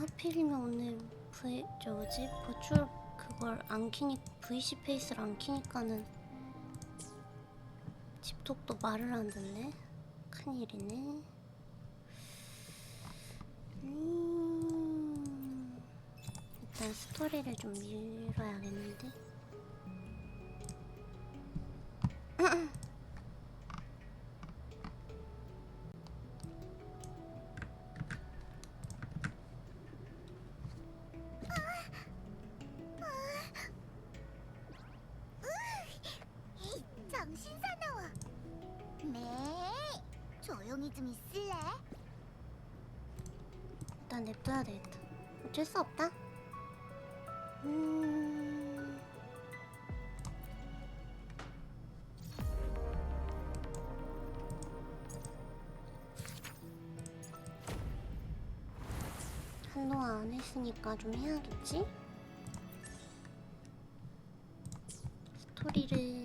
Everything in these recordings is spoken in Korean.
하필이면 오늘 버추얼 그걸 안 키니 VC 페이스를 안 키니까는 집톡도 말을 안 듣네. 큰일이네. 일단 스토리를 좀 밀어야겠는데. 정신 사나워. 네, 조용히 좀 있을래? 일단 냅둬야 되겠다. 어쩔 수 없다. 한동안 안 했으니까 좀 해야겠지? 스토리를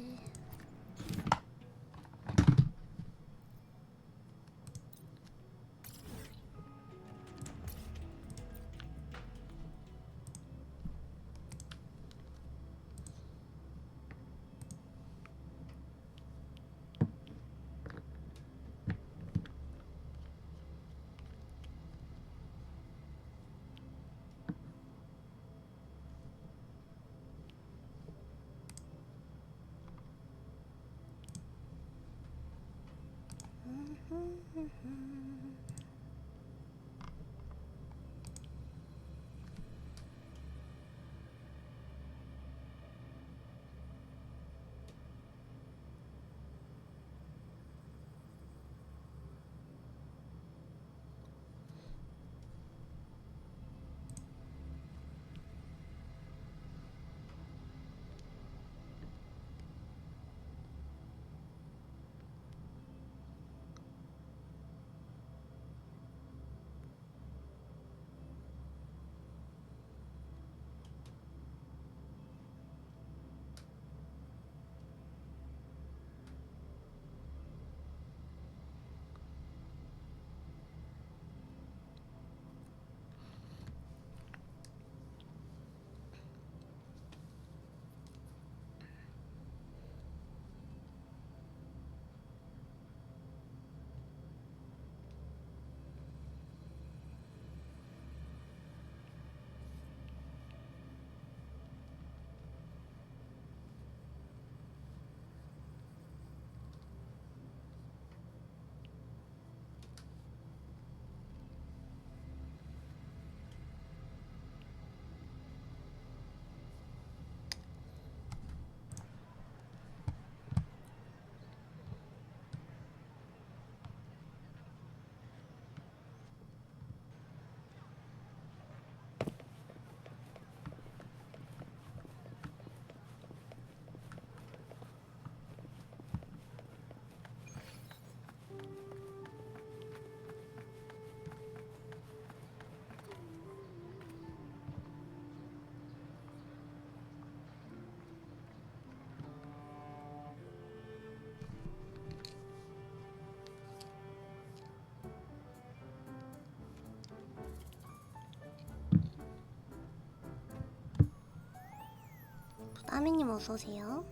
아미님 어서오세요.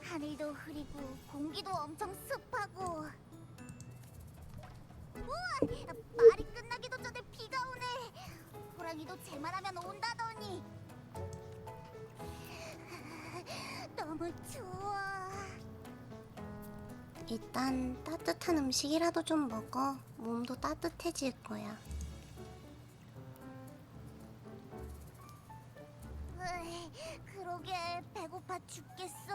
하늘도 흐리고 공기도 엄청 습하고. 우와, 말이 끝나기도 전에 비가 오네. 호랑이도 제 말하면 온다더니. 너무 추워. 일단 따뜻한 음식이라도 좀 먹어. 몸도 따뜻해질 거야. 그러게 배고파 죽겠어.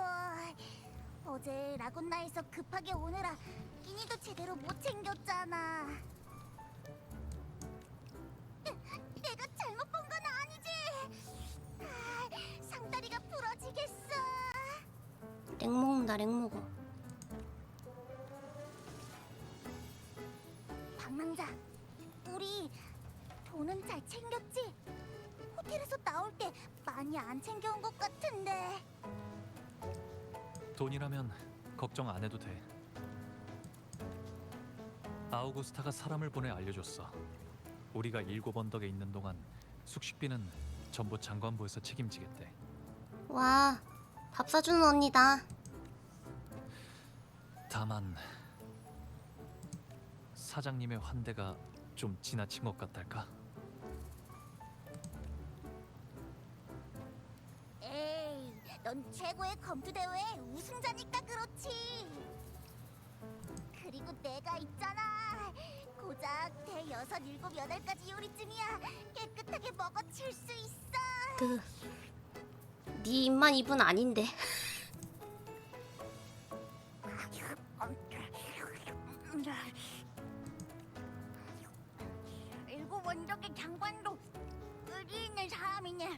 어제 라군나에서 급하게 오느라 끼니도 제대로 못 챙겼잖아. 내가 잘못 본 건 아니지? 상다리가 부러지겠어. 렉 먹는다, 렉 먹어. 방랑자, 우리 돈은 잘 챙겼지? 호텔에서 나올 때 많이 안 챙겨온 것 같은데. 돈이라면 걱정 안 해도 돼. 아우구스타가 사람을 보내 알려줬어. 우리가 일곱 언덕에 있는 동안 숙식비는 전부 장관부에서 책임지겠대. 와, 밥 사주는 언니다. 다만 사장님의 환대가 좀 지나친 것 같달까? 에이, 넌 최고의 검투 대회 우승자니까 그렇지. 그리고 내가 있잖아. 고작 대여섯, 일곱, 여덟까지 요리쯤이야. 깨끗하게 먹어칠 수 있어. 네 입만 입은 아닌데. 일곱 원적의 장관도 의리 있는 사람이네.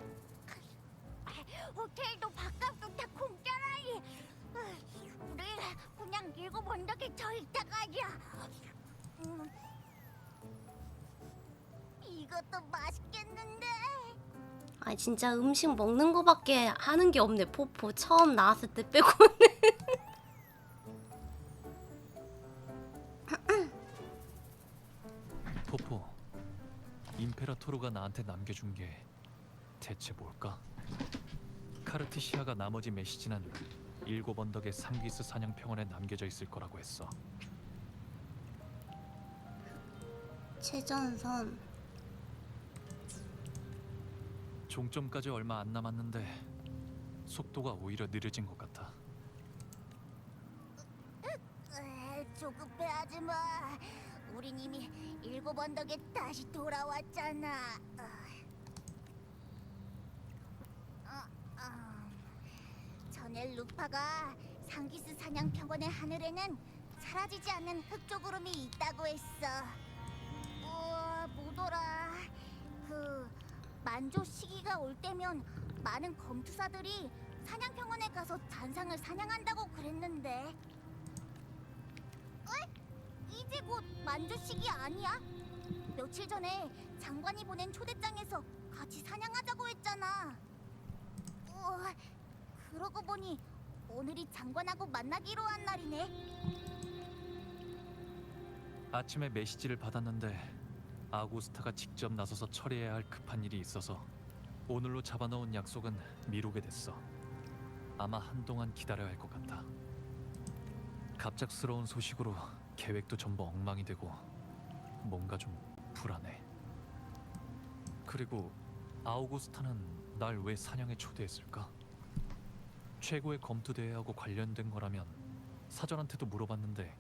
호텔도 밥값도 다 공짜라니. 우리 그냥 일곱 원적에 저 있다 가자. 이것도 맛있겠는데. 아 진짜 음식 먹는 거밖에 하는 게 없네. 포포 처음 나왔을 때 빼고는. 포포, 임페라토르가 나한테 남겨준 게 대체 뭘까? 카르티시아가 나머지 메시지는 일곱 언덕의 상기스 사냥평원에 남겨져 있을 거라고 했어. 최전선. 종점까지 얼마 안 남았는데 속도가 오히려 느려진 것 같아. 조급해하지 마. 우린 이미 일곱 언덕에 다시 돌아왔잖아. 전엘 루파가 상기스 사냥평원의 하늘에는 사라지지 않는 흑조구름이 있다고 했어. 뭐더라? 그 만조 시기가 올 때면 많은 검투사들이 사냥평원에 가서 단상을 사냥한다고 그랬는데. 이제 곧 만조 시기 아니야? 며칠 전에 장관이 보낸 초대장에서 같이 사냥하자고 했잖아. 그러고 보니 오늘이 장관하고 만나기로 한 날이네. 아침에 메시지를 받았는데 아구스타가 직접 나서서 처리해야 할 급한 일이 있어서 오늘로 잡아놓은 약속은 미루게 됐어. 아마 한동안 기다려야 할 것 같아. 갑작스러운 소식으로 계획도 전부 엉망이 되고 뭔가 좀 불안해. 그리고 아우구스타는 날 왜 사냥에 초대했을까? 최고의 검투 대회하고 관련된 거라면 사전한테도 물어봤는데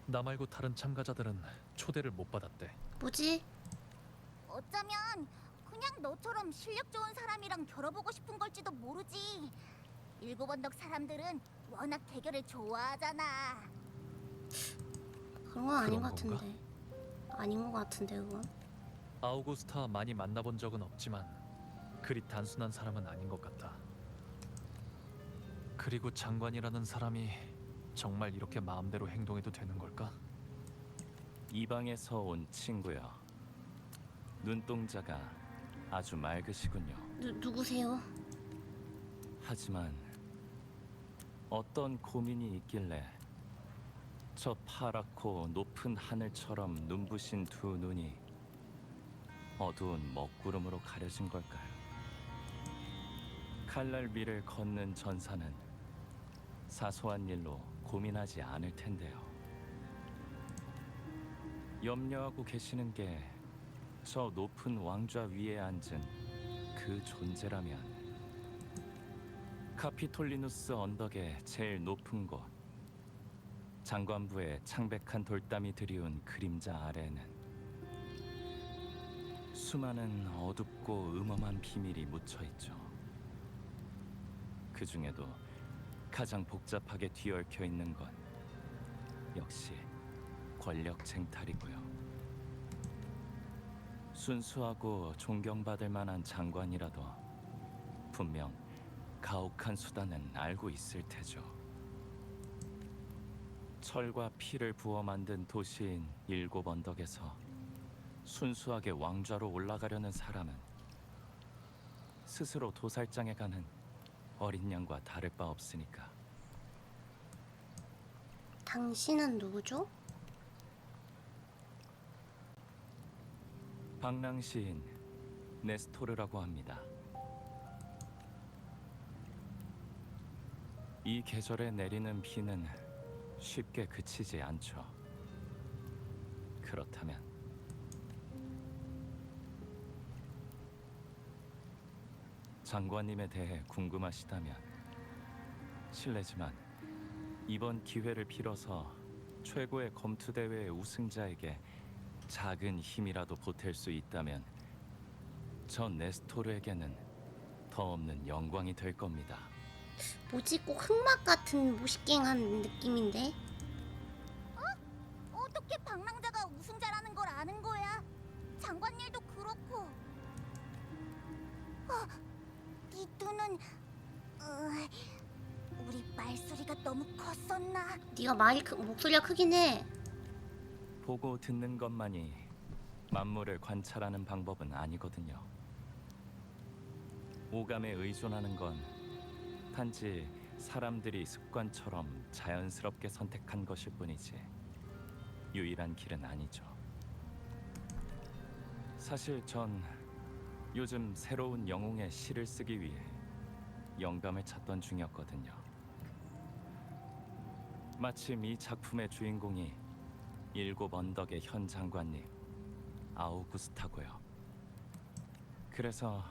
나 말고 다른 참가자들은 초대를 못 받았대. 뭐지? 어쩌면 그냥 너처럼 실력 좋은 사람이랑 겨뤄보고 싶은 걸지도 모르지. 일곱 언덕 사람들은 워낙 대결을 좋아하잖아. 그런 건 아닌 그런 것 같은데. 아닌 것 같은데 그건. 아우구스타 많이 만나본 적은 없지만 그리 단순한 사람은 아닌 것 같다. 그리고 장관이라는 사람이 정말 이렇게 마음대로 행동해도 되는 걸까? 이방에서 온 친구요. 눈동자가 아주 맑으시군요. 누구세요? 하지만 어떤 고민이 있길래 저 파랗고 높은 하늘처럼 눈부신 두 눈이 어두운 먹구름으로 가려진 걸까요? 칼날 위를 걷는 전사는 사소한 일로 고민하지 않을 텐데요. 염려하고 계시는 게 저 높은 왕좌 위에 앉은 그 존재라면 카피톨리누스 언덕의 제일 높은 곳 장관부의 창백한 돌담이 드리운 그림자 아래에는 수많은 어둡고 음험한 비밀이 묻혀있죠. 그 중에도 가장 복잡하게 뒤얽혀 있는 건 역시 권력 쟁탈이고요. 순수하고 존경받을 만한 장관이라도 분명 가혹한 수단은 알고 있을 테죠. 철과 피를 부어 만든 도시인 일곱 언덕에서 순수하게 왕좌로 올라가려는 사람은 스스로 도살장에 가는 어린 양과 다를 바 없으니까. 당신은 누구죠? 방랑 시인 네스토르라고 합니다. 이 계절에 내리는 비는 쉽게 그치지 않죠. 그렇다면 장관님에 대해 궁금하시다면 실례지만 이번 기회를 빌어서 최고의 검투 대회의 우승자에게 작은 힘이라도 보탤 수 있다면 전 네스토르에게는 더 없는 영광이 될 겁니다. 뭐지? 꼭 흑막 같은 무식갱한 느낌인데? 어떻게 방랑자가 우승자라는 걸 아는 거야? 장관일도 그렇고. 네 눈은 우리 말소리가 너무 컸었나? 네가 목소리가 크긴 해. 보고 듣는 것만이 만물을 관찰하는 방법은 아니거든요. 오감에 의존하는 건 단지 사람들이 습관처럼 자연스럽게 선택한 것일 뿐이지 유일한 길은 아니죠. 사실 전 요즘 새로운 영웅의 시를 쓰기 위해 영감을 찾던 중이었거든요. 마침 이 작품의 주인공이 7 언덕의 현 장관님 아우구스타고요. 그래서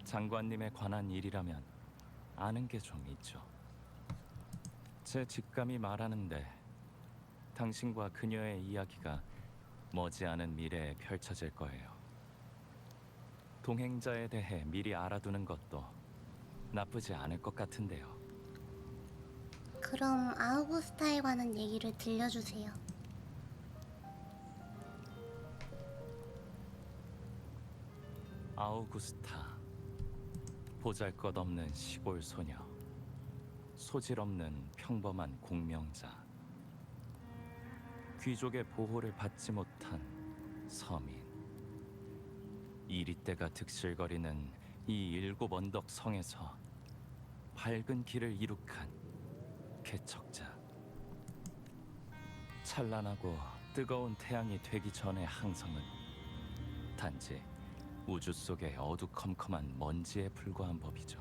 장관님에 관한 일이라면 아는 게 좀 있죠. 제 직감이 말하는데 당신과 그녀의 이야기가 머지않은 미래에 펼쳐질 거예요. 동행자에 대해 미리 알아두는 것도 나쁘지 않을 것 같은데요. 그럼 아우구스타에 관한 얘기를 들려주세요. 아우구스타, 보잘것없는 시골 소녀, 소질없는 평범한 공명자, 귀족의 보호를 받지 못한 서민. 이리때가 득실거리는 이 7 언덕 성에서 밝은 길을 이룩한 개척자. 찬란하고 뜨거운 태양이 되기 전의 항성은 단지 우주 속의 어두컴컴한 먼지에 불과한 법이죠.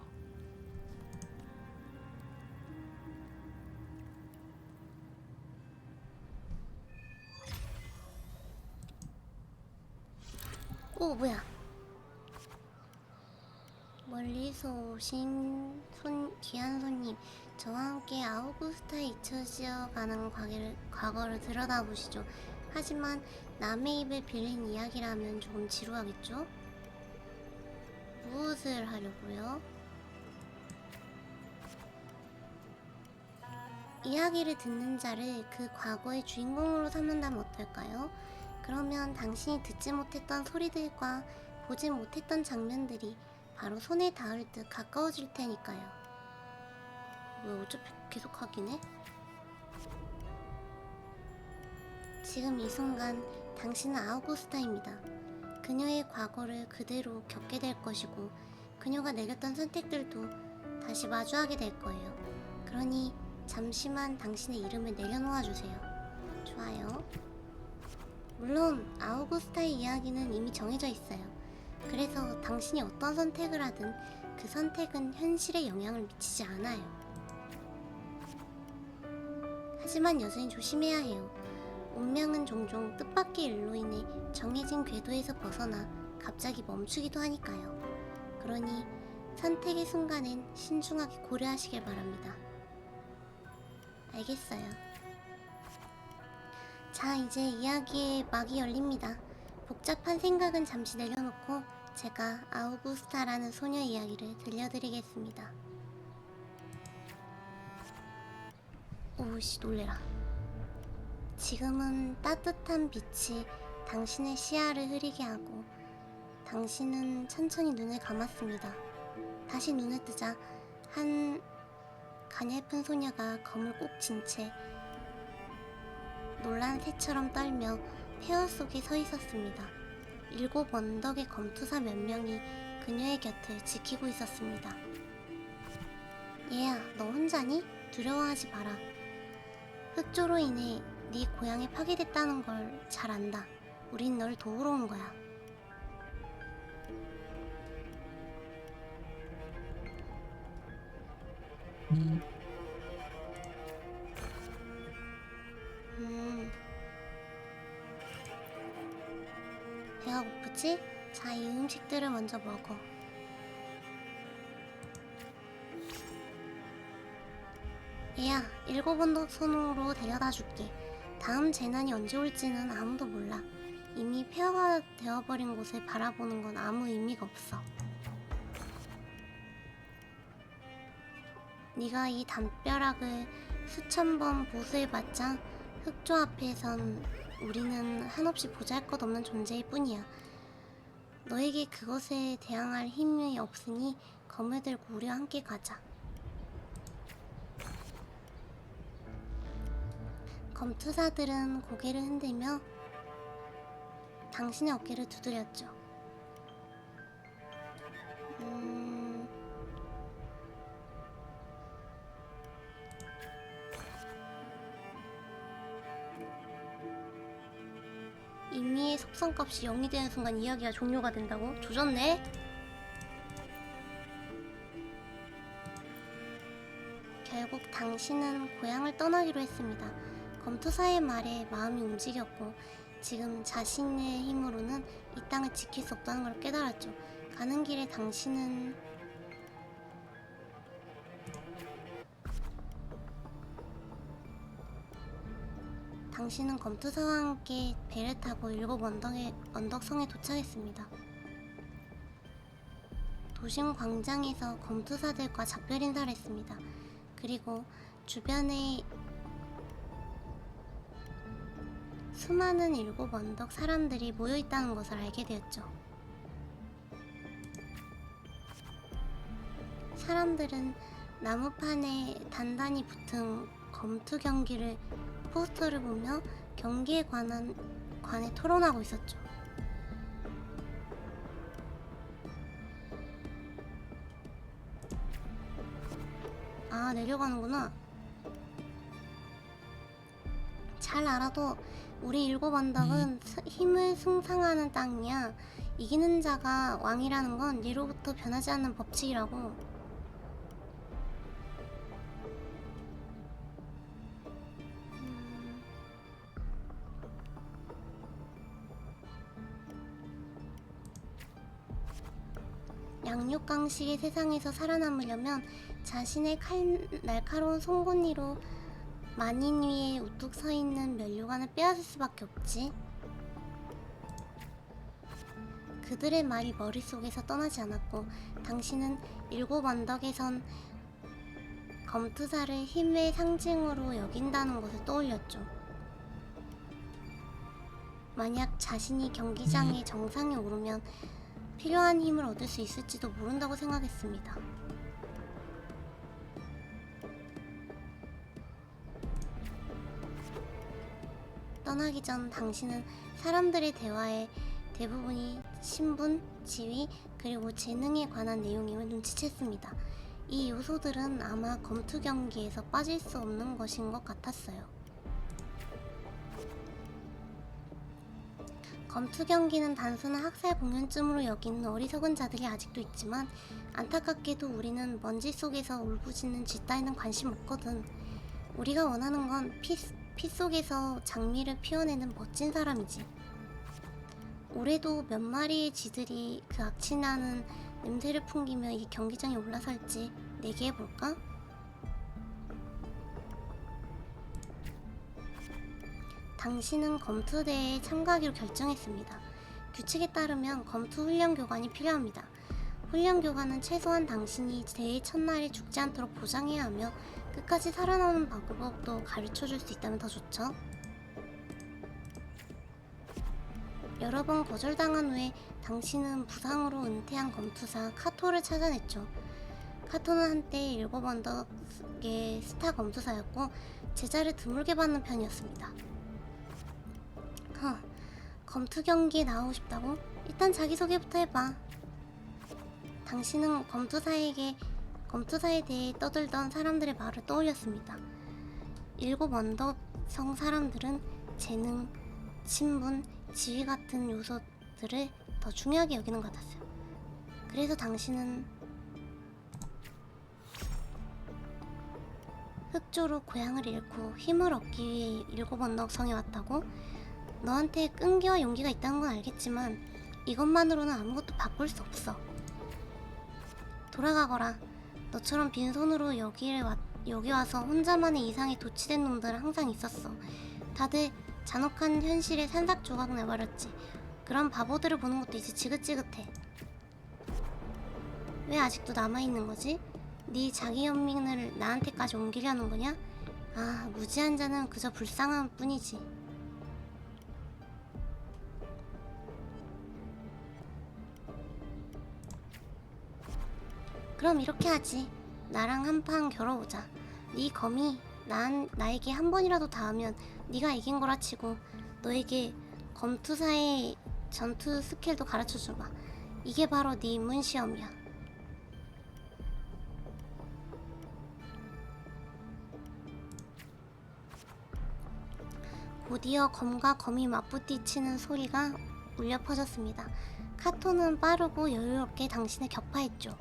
오, 뭐야? 멀리서 오신 귀한 손님, 저와 함께 아우구스타에 잊혀져 가는 과거를 들여다보시죠. 하지만 남의 입을 빌린 이야기라면 조금 지루하겠죠? 무엇을 하려고요? 이야기를 듣는 자를 그 과거의 주인공으로 삼는다면 어떨까요? 그러면 당신이 듣지 못했던 소리들과 보지 못했던 장면들이 바로 손에 닿을 듯 가까워질 테니까요. 왜 어차피 계속 하긴 해? 지금 이 순간 당신은 아우구스타입니다. 그녀의 과거를 그대로 겪게 될 것이고 그녀가 내렸던 선택들도 다시 마주하게 될 거예요. 그러니 잠시만 당신의 이름을 내려놓아 주세요. 좋아요. 물론 아우구스타의 이야기는 이미 정해져 있어요. 그래서 당신이 어떤 선택을 하든 그 선택은 현실에 영향을 미치지 않아요. 하지만 여전히 조심해야 해요. 운명은 종종 뜻밖의 일로 인해 정해진 궤도에서 벗어나 갑자기 멈추기도 하니까요. 그러니 선택의 순간엔 신중하게 고려하시길 바랍니다. 알겠어요. 자, 이제 이야기의 막이 열립니다. 복잡한 생각은 잠시 내려놓고 제가 아우구스타라는 소녀 이야기를 들려드리겠습니다. 오우씨, 놀래라. 지금은 따뜻한 빛이 당신의 시야를 흐리게 하고 당신은 천천히 눈을 감았습니다. 다시 눈을 뜨자 한 가냘픈 소녀가 검을 꼭 쥔 채 놀란 새처럼 떨며 폐허 속에 서 있었습니다. 7 언덕의 검투사 몇 명이 그녀의 곁을 지키고 있었습니다. 얘야, 너 혼자니? 두려워하지 마라. 흑조로 인해 네 고향이 파괴됐다는 걸 잘 안다. 우린 널 도우러 온 거야. 배가 고프지? 자, 이 음식들을 먼저 먹어. 얘야, 7언덕 선으로 데려다 줄게. 다음 재난이 언제 올지는 아무도 몰라. 이미 폐허가 되어버린 곳을 바라보는 건 아무 의미가 없어. 네가 이 담벼락을 수천 번 보수해봤자 흑조 앞에선 우리는 한없이 보잘것없는 존재일 뿐이야. 너에게 그것에 대항할 힘이 없으니 검을 들고 우리와 함께 가자. 검투사들은 고개를 흔들며 당신의 어깨를 두드렸죠. 임미의 속성값이 0이 되는 순간 이야기가 종료가 된다고? 조졌네? 결국 당신은 고향을 떠나기로 했습니다. 검투사의 말에 마음이 움직였고 지금 자신의 힘으로는 이 땅을 지킬 수 없다는 걸 깨달았죠. 가는 길에 당신은 검투사와 함께 배를 타고 7언덕성에 도착했습니다. 도심 광장에서 검투사들과 작별 인사를 했습니다. 그리고 주변에 수많은 7언덕 사람들이 모여있다는 것을 알게 되었죠. 사람들은 나무판에 단단히 붙은 검투 경기를 포스터를 보며 경기에 관해 토론하고 있었죠. 아, 내려가는구나. 잘 알아도 우리 7언덕은 힘을 숭상하는 땅이야. 이기는 자가 왕이라는 건 예로부터 변하지 않는 법칙이라고. 양육강식의 세상에서 살아남으려면 자신의 날카로운 송곳니로 만인 위에 우뚝 서있는 면류관을 빼앗을 수밖에 없지. 그들의 말이 머릿속에서 떠나지 않았고 당신은 7언덕에선 검투사를 힘의 상징으로 여긴다는 것을 떠올렸죠. 만약 자신이 경기장의 정상에 오르면 필요한 힘을 얻을 수 있을지도 모른다고 생각했습니다. 떠나기 전 당신은 사람들의 대화의 대부분이 신분, 지위, 그리고 재능에 관한 내용임을 눈치챘습니다. 이 요소들은 아마 검투 경기에서 빠질 수 없는 것인 것 같았어요. 검투 경기는 단순한 학살 공연쯤으로 여기는 어리석은 자들이 아직도 있지만 안타깝게도 우리는 먼지 속에서 울부짖는 쥐 따위는 관심 없거든. 우리가 원하는 건 피 속에서 장미를 피워내는 멋진 사람이지. 올해도 몇 마리의 쥐들이 그 악취나는 냄새를 풍기며 이 경기장에 올라설지 내기해볼까? 당신은 검투대에 참가하기로 결정했습니다. 규칙에 따르면 검투 훈련 교관이 필요합니다. 훈련 교관은 최소한 당신이 대회 첫날에 죽지 않도록 보장해야 하며 끝까지 살아남는 방법도 가르쳐줄 수 있다면 더 좋죠. 여러 번 거절당한 후에 당신은 부상으로 은퇴한 검투사 카토를 찾아냈죠. 카토는 한때 7언덕의 스타 검투사였고 제자를 드물게 받는 편이었습니다. 검투 경기에 나오고 싶다고? 일단 자기소개부터 해봐. 당신은 검투사에 대해 떠들던 사람들의 말을 떠올렸습니다. 7언덕성 사람들은 재능, 신분, 지위 같은 요소들을 더 중요하게 여기는 것 같았어요. 그래서 당신은 흑조로 고향을 잃고 힘을 얻기 위해 일곱 언덕성에 왔다고? 너한테 끈기와 용기가 있다는 건 알겠지만 이것만으로는 아무것도 바꿀 수 없어. 돌아가거라. 너처럼 빈손으로 여기 와서 혼자만의 이상에 도취된 놈들은 항상 있었어. 다들 잔혹한 현실에 산삭조각 내버렸지. 그런 바보들을 보는 것도 이제 지긋지긋해. 왜 아직도 남아있는 거지? 네 자기 연민을 나한테까지 옮기려는 거냐? 아, 무지한 자는 그저 불쌍한 뿐이지. 그럼 이렇게 하지. 나랑 한판 겨뤄보자. 네 검이 나에게 한 번이라도 닿으면 네가 이긴 거라 치고 너에게 검투사의 전투 스킬도 가르쳐주마. 이게 바로 네 입문 시험이야. 곧이어 검과 검이 맞부딪히는 소리가 울려 퍼졌습니다. 카토는 빠르고 여유롭게 당신을 격파했죠.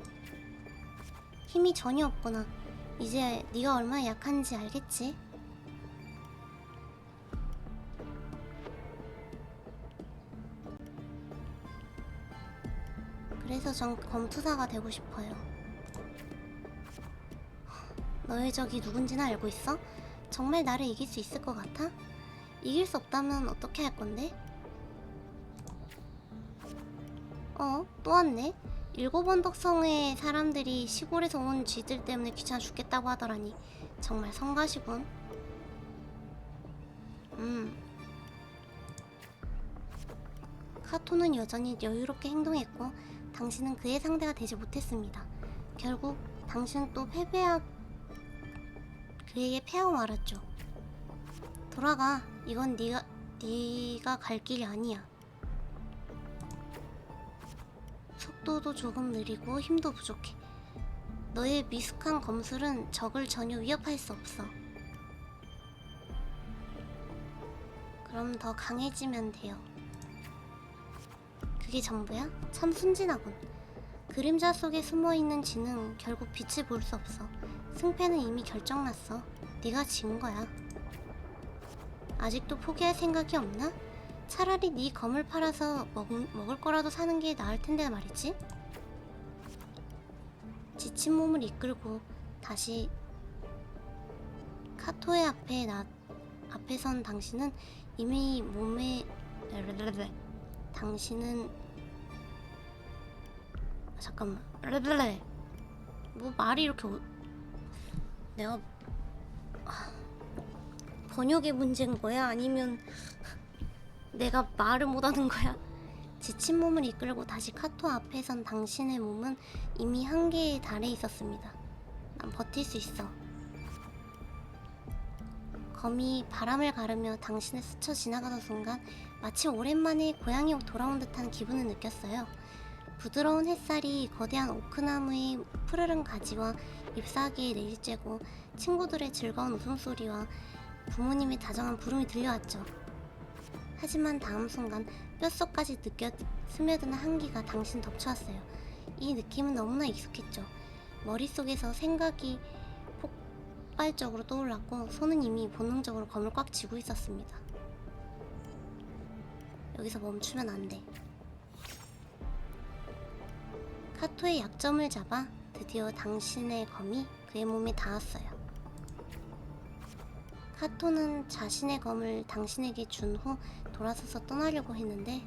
힘이 전혀 없구나. 이제 네가 얼마나 약한지 알겠지? 그래서 전 검투사가 되고 싶어요. 너의 적이 누군지는 알고 있어? 정말 나를 이길 수 있을 것 같아? 이길 수 없다면 어떻게 할 건데? 또 왔네? 일곱 언덕성의 사람들이 시골에서 온 쥐들 때문에 귀찮아 죽겠다고 하더라니. 정말 성가시군. 카토는 여전히 여유롭게 행동했고 당신은 그의 상대가 되지 못했습니다. 결국 당신은 또 그에게 패하고 말았죠. 돌아가. 이건 네가 갈 길이 아니야. 속도도 조금 느리고 힘도 부족해. 너의 미숙한 검술은 적을 전혀 위협할 수 없어. 그럼 더 강해지면 돼요. 그게 전부야? 참 순진하군. 그림자 속에 숨어있는 쥐는 결국 빛을 볼 수 없어. 승패는 이미 결정났어. 네가 진 거야. 아직도 포기할 생각이 없나? 차라리 네 검을 팔아서 먹을 거라도 사는 게 나을 텐데 말이지. 지친 몸을 이끌고 다시 카토의 앞에 선 당신은 이미 당신은 잠깐만 뭐 말이 이렇게 내가 번역의 문제인 거야? 아니면 내가 말을 못하는 거야? 지친 몸을 이끌고 다시 카토 앞에 선 당신의 몸은 이미 한계에 달해 있었습니다. 난 버틸 수 있어. 검이 바람을 가르며 당신을 스쳐 지나가던 순간 마치 오랜만에 고향에 돌아온 듯한 기분을 느꼈어요. 부드러운 햇살이 거대한 오크나무의 푸르른 가지와 잎사귀에 내리쬐고 친구들의 즐거운 웃음소리와 부모님의 다정한 부름이 들려왔죠. 하지만 다음 순간 뼛속까지 스며드는 한기가 당신 덮쳐왔어요. 이 느낌은 너무나 익숙했죠. 머릿속에서 생각이 폭발적으로 떠올랐고 손은 이미 본능적으로 검을 꽉 쥐고 있었습니다. 여기서 멈추면 안 돼. 카토의 약점을 잡아 드디어 당신의 검이 그의 몸에 닿았어요. 카토는 자신의 검을 당신에게 준 후 돌아서서 떠나려고 했는데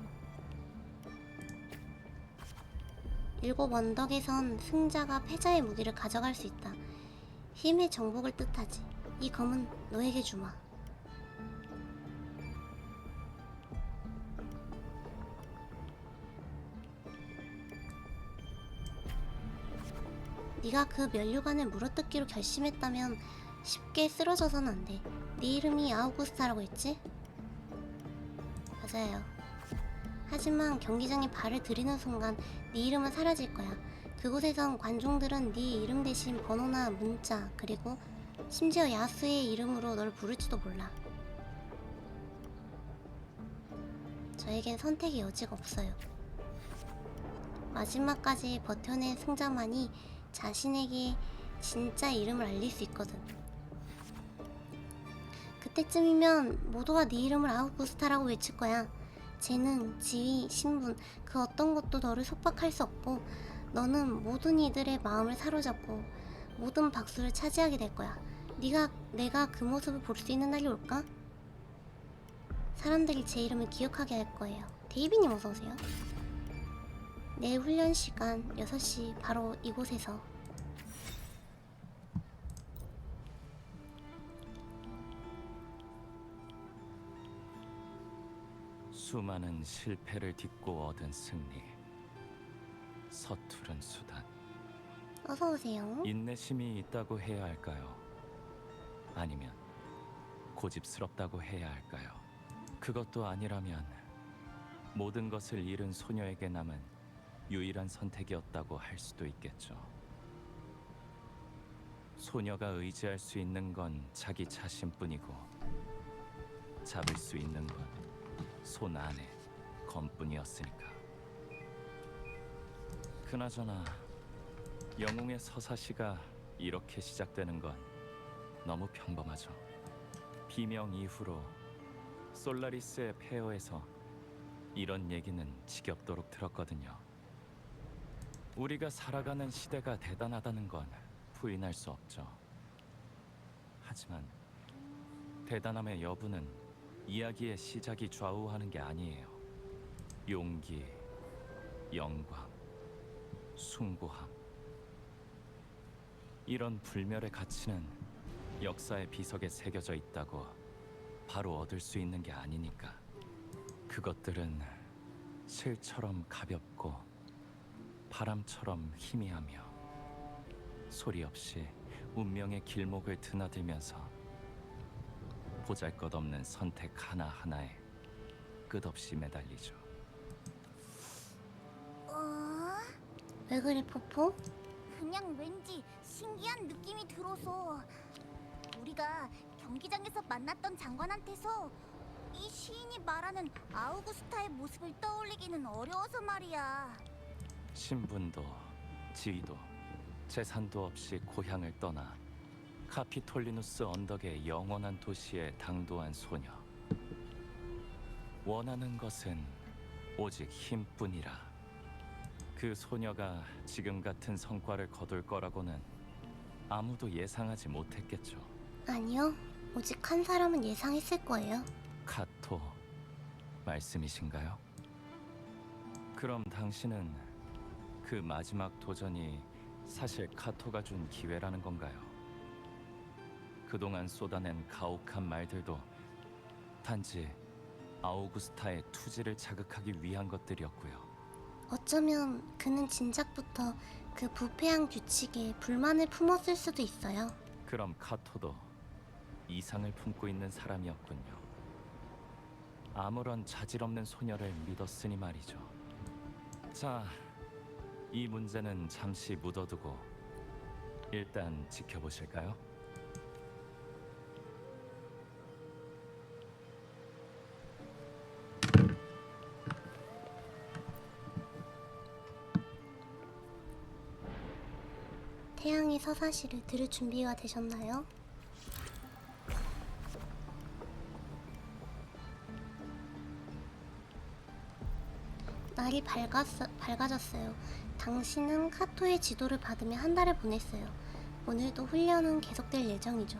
일곱 언덕에선 승자가 패자의 무기를 가져갈 수 있다. 힘의 정복을 뜻하지. 이 검은 너에게 주마. 네가 그 면류관을 물어뜯기로 결심했다면 쉽게 쓰러져서는 안 돼. 네 이름이 아우구스타라고 했지? 맞아요. 하지만 경기장에 발을 들이는 순간 네 이름은 사라질 거야. 그곳에선 관중들은 네 이름 대신 번호나 문자 그리고 심지어 야수의 이름으로 널 부를지도 몰라. 저에겐 선택의 여지가 없어요. 마지막까지 버텨낸 승자만이 자신에게 진짜 이름을 알릴 수 있거든. 그때쯤이면 모두가 네 이름을 아우구스타라고 외칠 거야. 재능, 지위, 신분 그 어떤 것도 너를 속박할 수 없고 너는 모든 이들의 마음을 사로잡고 모든 박수를 차지하게 될 거야. 내가 그 모습을 볼 수 있는 날이 올까? 사람들이 제 이름을 기억하게 할 거예요. 데이비님 어서오세요. 내일 훈련 시간 6시 바로 이곳에서. 수많은 실패를 딛고 얻은 승리, 서투른 수단, 어서오세요. 인내심이 있다고 해야 할까요? 아니면 고집스럽다고 해야 할까요? 그것도 아니라면 모든 것을 잃은 소녀에게 남은 유일한 선택이었다고 할 수도 있겠죠. 소녀가 의지할 수 있는 건 자기 자신뿐이고 잡을 수 있는 건 손 안에 검뿐이었으니까. 그나저나 영웅의 서사시가 이렇게 시작되는 건 너무 평범하죠. 비명 이후로 솔라리스의 폐허에서 이런 얘기는 지겹도록 들었거든요. 우리가 살아가는 시대가 대단하다는 건 부인할 수 없죠. 하지만 대단함의 여부는 이야기의 시작이 좌우하는 게 아니에요. 용기, 영광, 숭고함. 이런 불멸의 가치는 역사의 비석에 새겨져 있다고 바로 얻을 수 있는 게 아니니까. 그것들은 실처럼 가볍고 바람처럼 희미하며 소리 없이 운명의 길목을 드나들면서 보잘것없는 선택 하나하나에 끝없이 매달리죠. 왜 그래 포포? 그냥 왠지 신기한 느낌이 들어서. 우리가 경기장에서 만났던 장관한테서 이 시인이 말하는 아우구스타의 모습을 떠올리기는 어려워서 말이야. 신분도 지위도 재산도 없이 고향을 떠나 카피톨리누스 언덕의 영원한 도시에 당도한 소녀. 원하는 것은 오직 힘뿐이라. 그 소녀가 지금 같은 성과를 거둘 거라고는 아무도 예상하지 못했겠죠. 아니요. 오직 한 사람은 예상했을 거예요. 카토 말씀이신가요? 그럼 당신은 그 마지막 도전이 사실 카토가 준 기회라는 건가요? 그동안 쏟아낸 가혹한 말들도 단지 아우구스타의 투지를 자극하기 위한 것들이었고요. 어쩌면 그는 진작부터 그 부패한 규칙에 불만을 품었을 수도 있어요. 그럼 카토도 이상을 품고 있는 사람이었군요. 아무런 자질 없는 소녀를 믿었으니 말이죠. 자, 이 문제는 잠시 묻어두고 일단 지켜보실까요? 태양의 서사시를 들을 준비가 되셨나요? 날이 밝아졌어요. 당신은 카토의 지도를 받으며 한 달을 보냈어요. 오늘도 훈련은 계속될 예정이죠.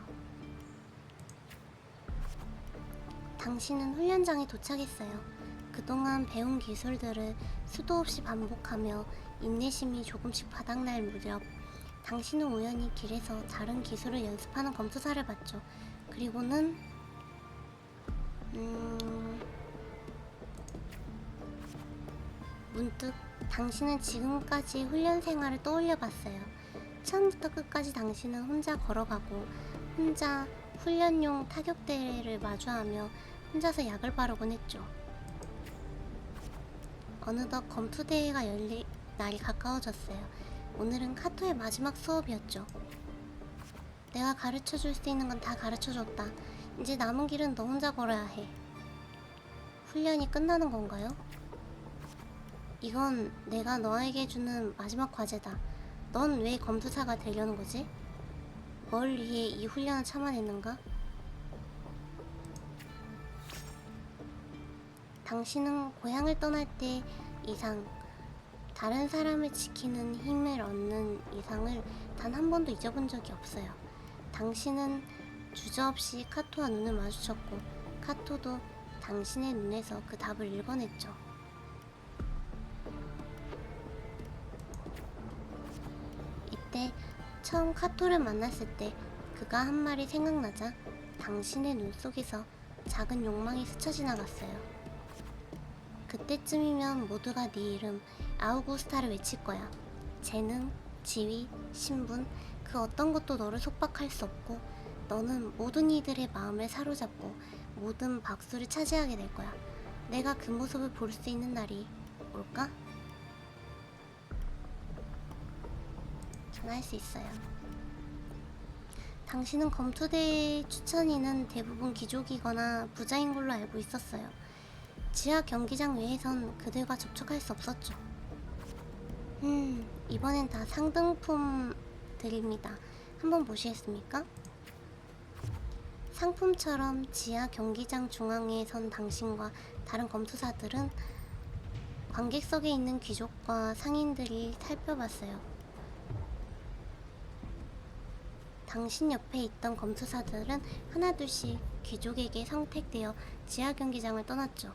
당신은 훈련장에 도착했어요. 그동안 배운 기술들을 수도 없이 반복하며 인내심이 조금씩 바닥날 무렵 당신은 우연히 길에서 다른 기술을 연습하는 검투사를 봤죠. 그리고는 문득 당신은 지금까지 훈련 생활을 떠올려 봤어요. 처음부터 끝까지 당신은 혼자 걸어가고 혼자 훈련용 타격대를 마주하며 혼자서 약을 바르곤 했죠. 어느덧 검투대회가 열릴 날이 가까워졌어요. 오늘은 카토의 마지막 수업이었죠. 내가 가르쳐줄 수 있는 건 다 가르쳐줬다. 이제 남은 길은 너 혼자 걸어야 해. 훈련이 끝나는 건가요? 이건 내가 너에게 주는 마지막 과제다. 넌 왜 검투사가 되려는 거지? 뭘 위해 이 훈련을 참아냈는가? 당신은 고향을 떠날 때 이상 다른 사람을 지키는 힘을 얻는 이상을 단 한 번도 잊어본 적이 없어요. 당신은 주저없이 카토와 눈을 마주쳤고 카토도 당신의 눈에서 그 답을 읽어냈죠. 이때 처음 카토를 만났을 때 그가 한 말이 생각나자 당신의 눈 속에서 작은 욕망이 스쳐 지나갔어요. 그때쯤이면 모두가 네 이름 아우구스타를 외칠 거야. 재능, 지위, 신분 그 어떤 것도 너를 속박할 수 없고 너는 모든 이들의 마음을 사로잡고 모든 박수를 차지하게 될 거야. 내가 그 모습을 볼 수 있는 날이 올까? 전할 수 있어요. 당신은 검투대의 추천인은 대부분 귀족이거나 부자인 걸로 알고 있었어요. 지하 경기장 외에선 그들과 접촉할 수 없었죠. 이번엔 다 상등품들입니다. 한번 보시겠습니까? 상품처럼 지하 경기장 중앙에 선 당신과 다른 검투사들은 관객석에 있는 귀족과 상인들이 살펴봤어요. 당신 옆에 있던 검투사들은 하나둘씩 귀족에게 선택되어 지하 경기장을 떠났죠.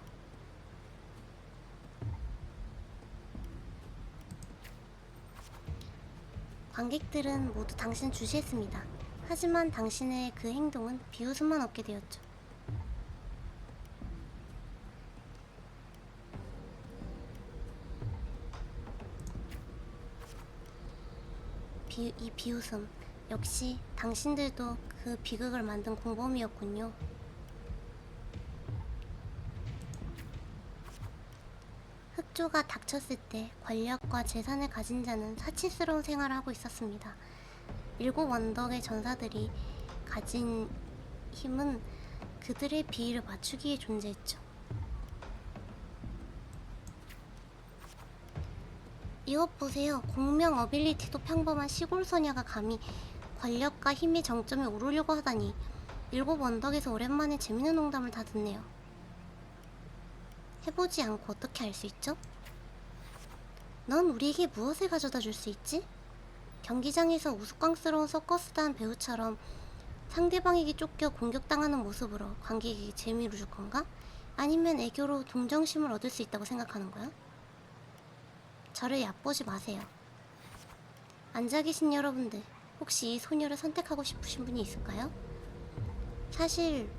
관객들은 모두 당신을 주시했습니다. 하지만 당신의 그 행동은 비웃음만 얻게 되었죠. 이 비웃음 역시 당신들도 그 비극을 만든 공범이었군요. 흑조가 닥쳤을 때 권력과 재산을 가진 자는 사치스러운 생활을 하고 있었습니다. 7 원덕의 전사들이 가진 힘은 그들의 비위를 맞추기에 존재했죠. 이것 보세요. 공명 어빌리티도 평범한 시골 소녀가 감히 권력과 힘의 정점에 오르려고 하다니. 7 원덕에서 오랜만에 재밌는 농담을 다 듣네요. 해보지 않고 어떻게 알 수 있죠? 넌 우리에게 무엇을 가져다 줄 수 있지? 경기장에서 우스꽝스러운 서커스단 배우처럼 상대방에게 쫓겨 공격당하는 모습으로 관객에게 재미를 줄 건가? 아니면 애교로 동정심을 얻을 수 있다고 생각하는 거야? 저를 얕보지 마세요. 앉아 계신 여러분들, 혹시 이 소녀를 선택하고 싶으신 분이 있을까요? 사실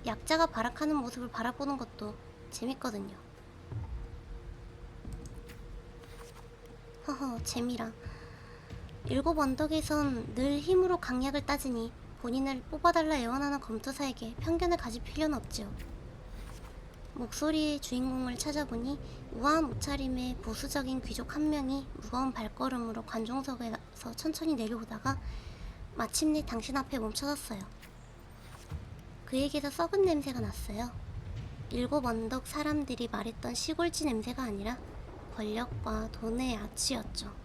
약자가 발악하는 모습을 바라보는 것도 재밌거든요. 허허, 재미라. 7 언덕에선 늘 힘으로 강약을 따지니 본인을 뽑아달라 애원하는 검투사에게 편견을 가질 필요는 없지요. 목소리의 주인공을 찾아보니 우아한 옷차림의 보수적인 귀족 한 명이 무거운 발걸음으로 관중석에서 천천히 내려오다가 마침내 당신 앞에 멈춰섰어요. 그에게서 썩은 냄새가 났어요. 7 언덕 사람들이 말했던 시골지 냄새가 아니라 권력과 돈의 아치였죠.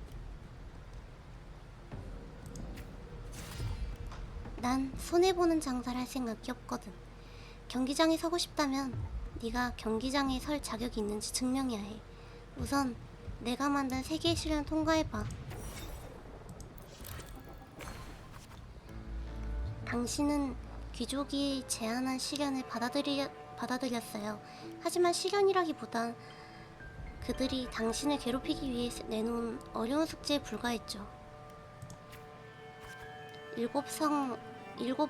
난 손해보는 장사를 할 생각이 없거든. 경기장에 서고 싶다면 네가 경기장에 설 자격이 있는지 증명해야 해. 우선 내가 만든 세계의 시련을 통과해봐. 당신은 귀족이 제안한 시련을 받아들였어요. 하지만 시련이라기보단 그들이 당신을 괴롭히기 위해 내놓은 어려운 숙제에 불과했죠. 7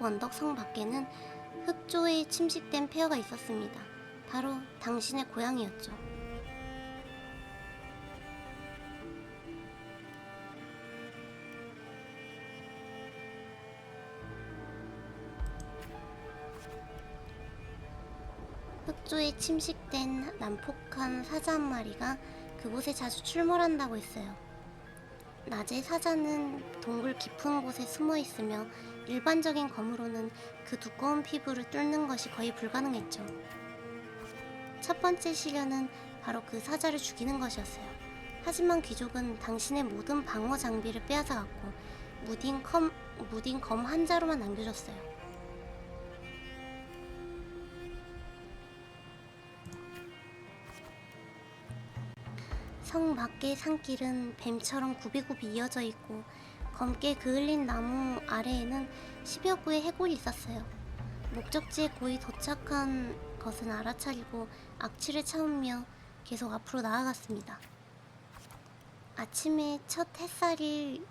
언덕 성 밖에는 흑조에 침식된 폐허가 있었습니다. 바로 당신의 고향이었죠. 흑조에 침식된 난폭한 사자 한 마리가 그곳에 자주 출몰한다고 했어요. 낮에 사자는 동굴 깊은 곳에 숨어 있으며 일반적인 검으로는 그 두꺼운 피부를 뚫는 것이 거의 불가능했죠. 첫 번째 시련은 바로 그 사자를 죽이는 것이었어요. 하지만 귀족은 당신의 모든 방어 장비를 빼앗아갔고 무딘 검 한 자루만 남겨줬어요. 성 밖의 산길은 뱀처럼 굽이굽이 이어져 있고 검게 그을린 나무 아래에는 10여 구의 해골이 있었어요. 목적지에 거의 도착한 것은 알아차리고 악취를 참으며 계속 앞으로 나아갔습니다. 아침에 첫 햇살이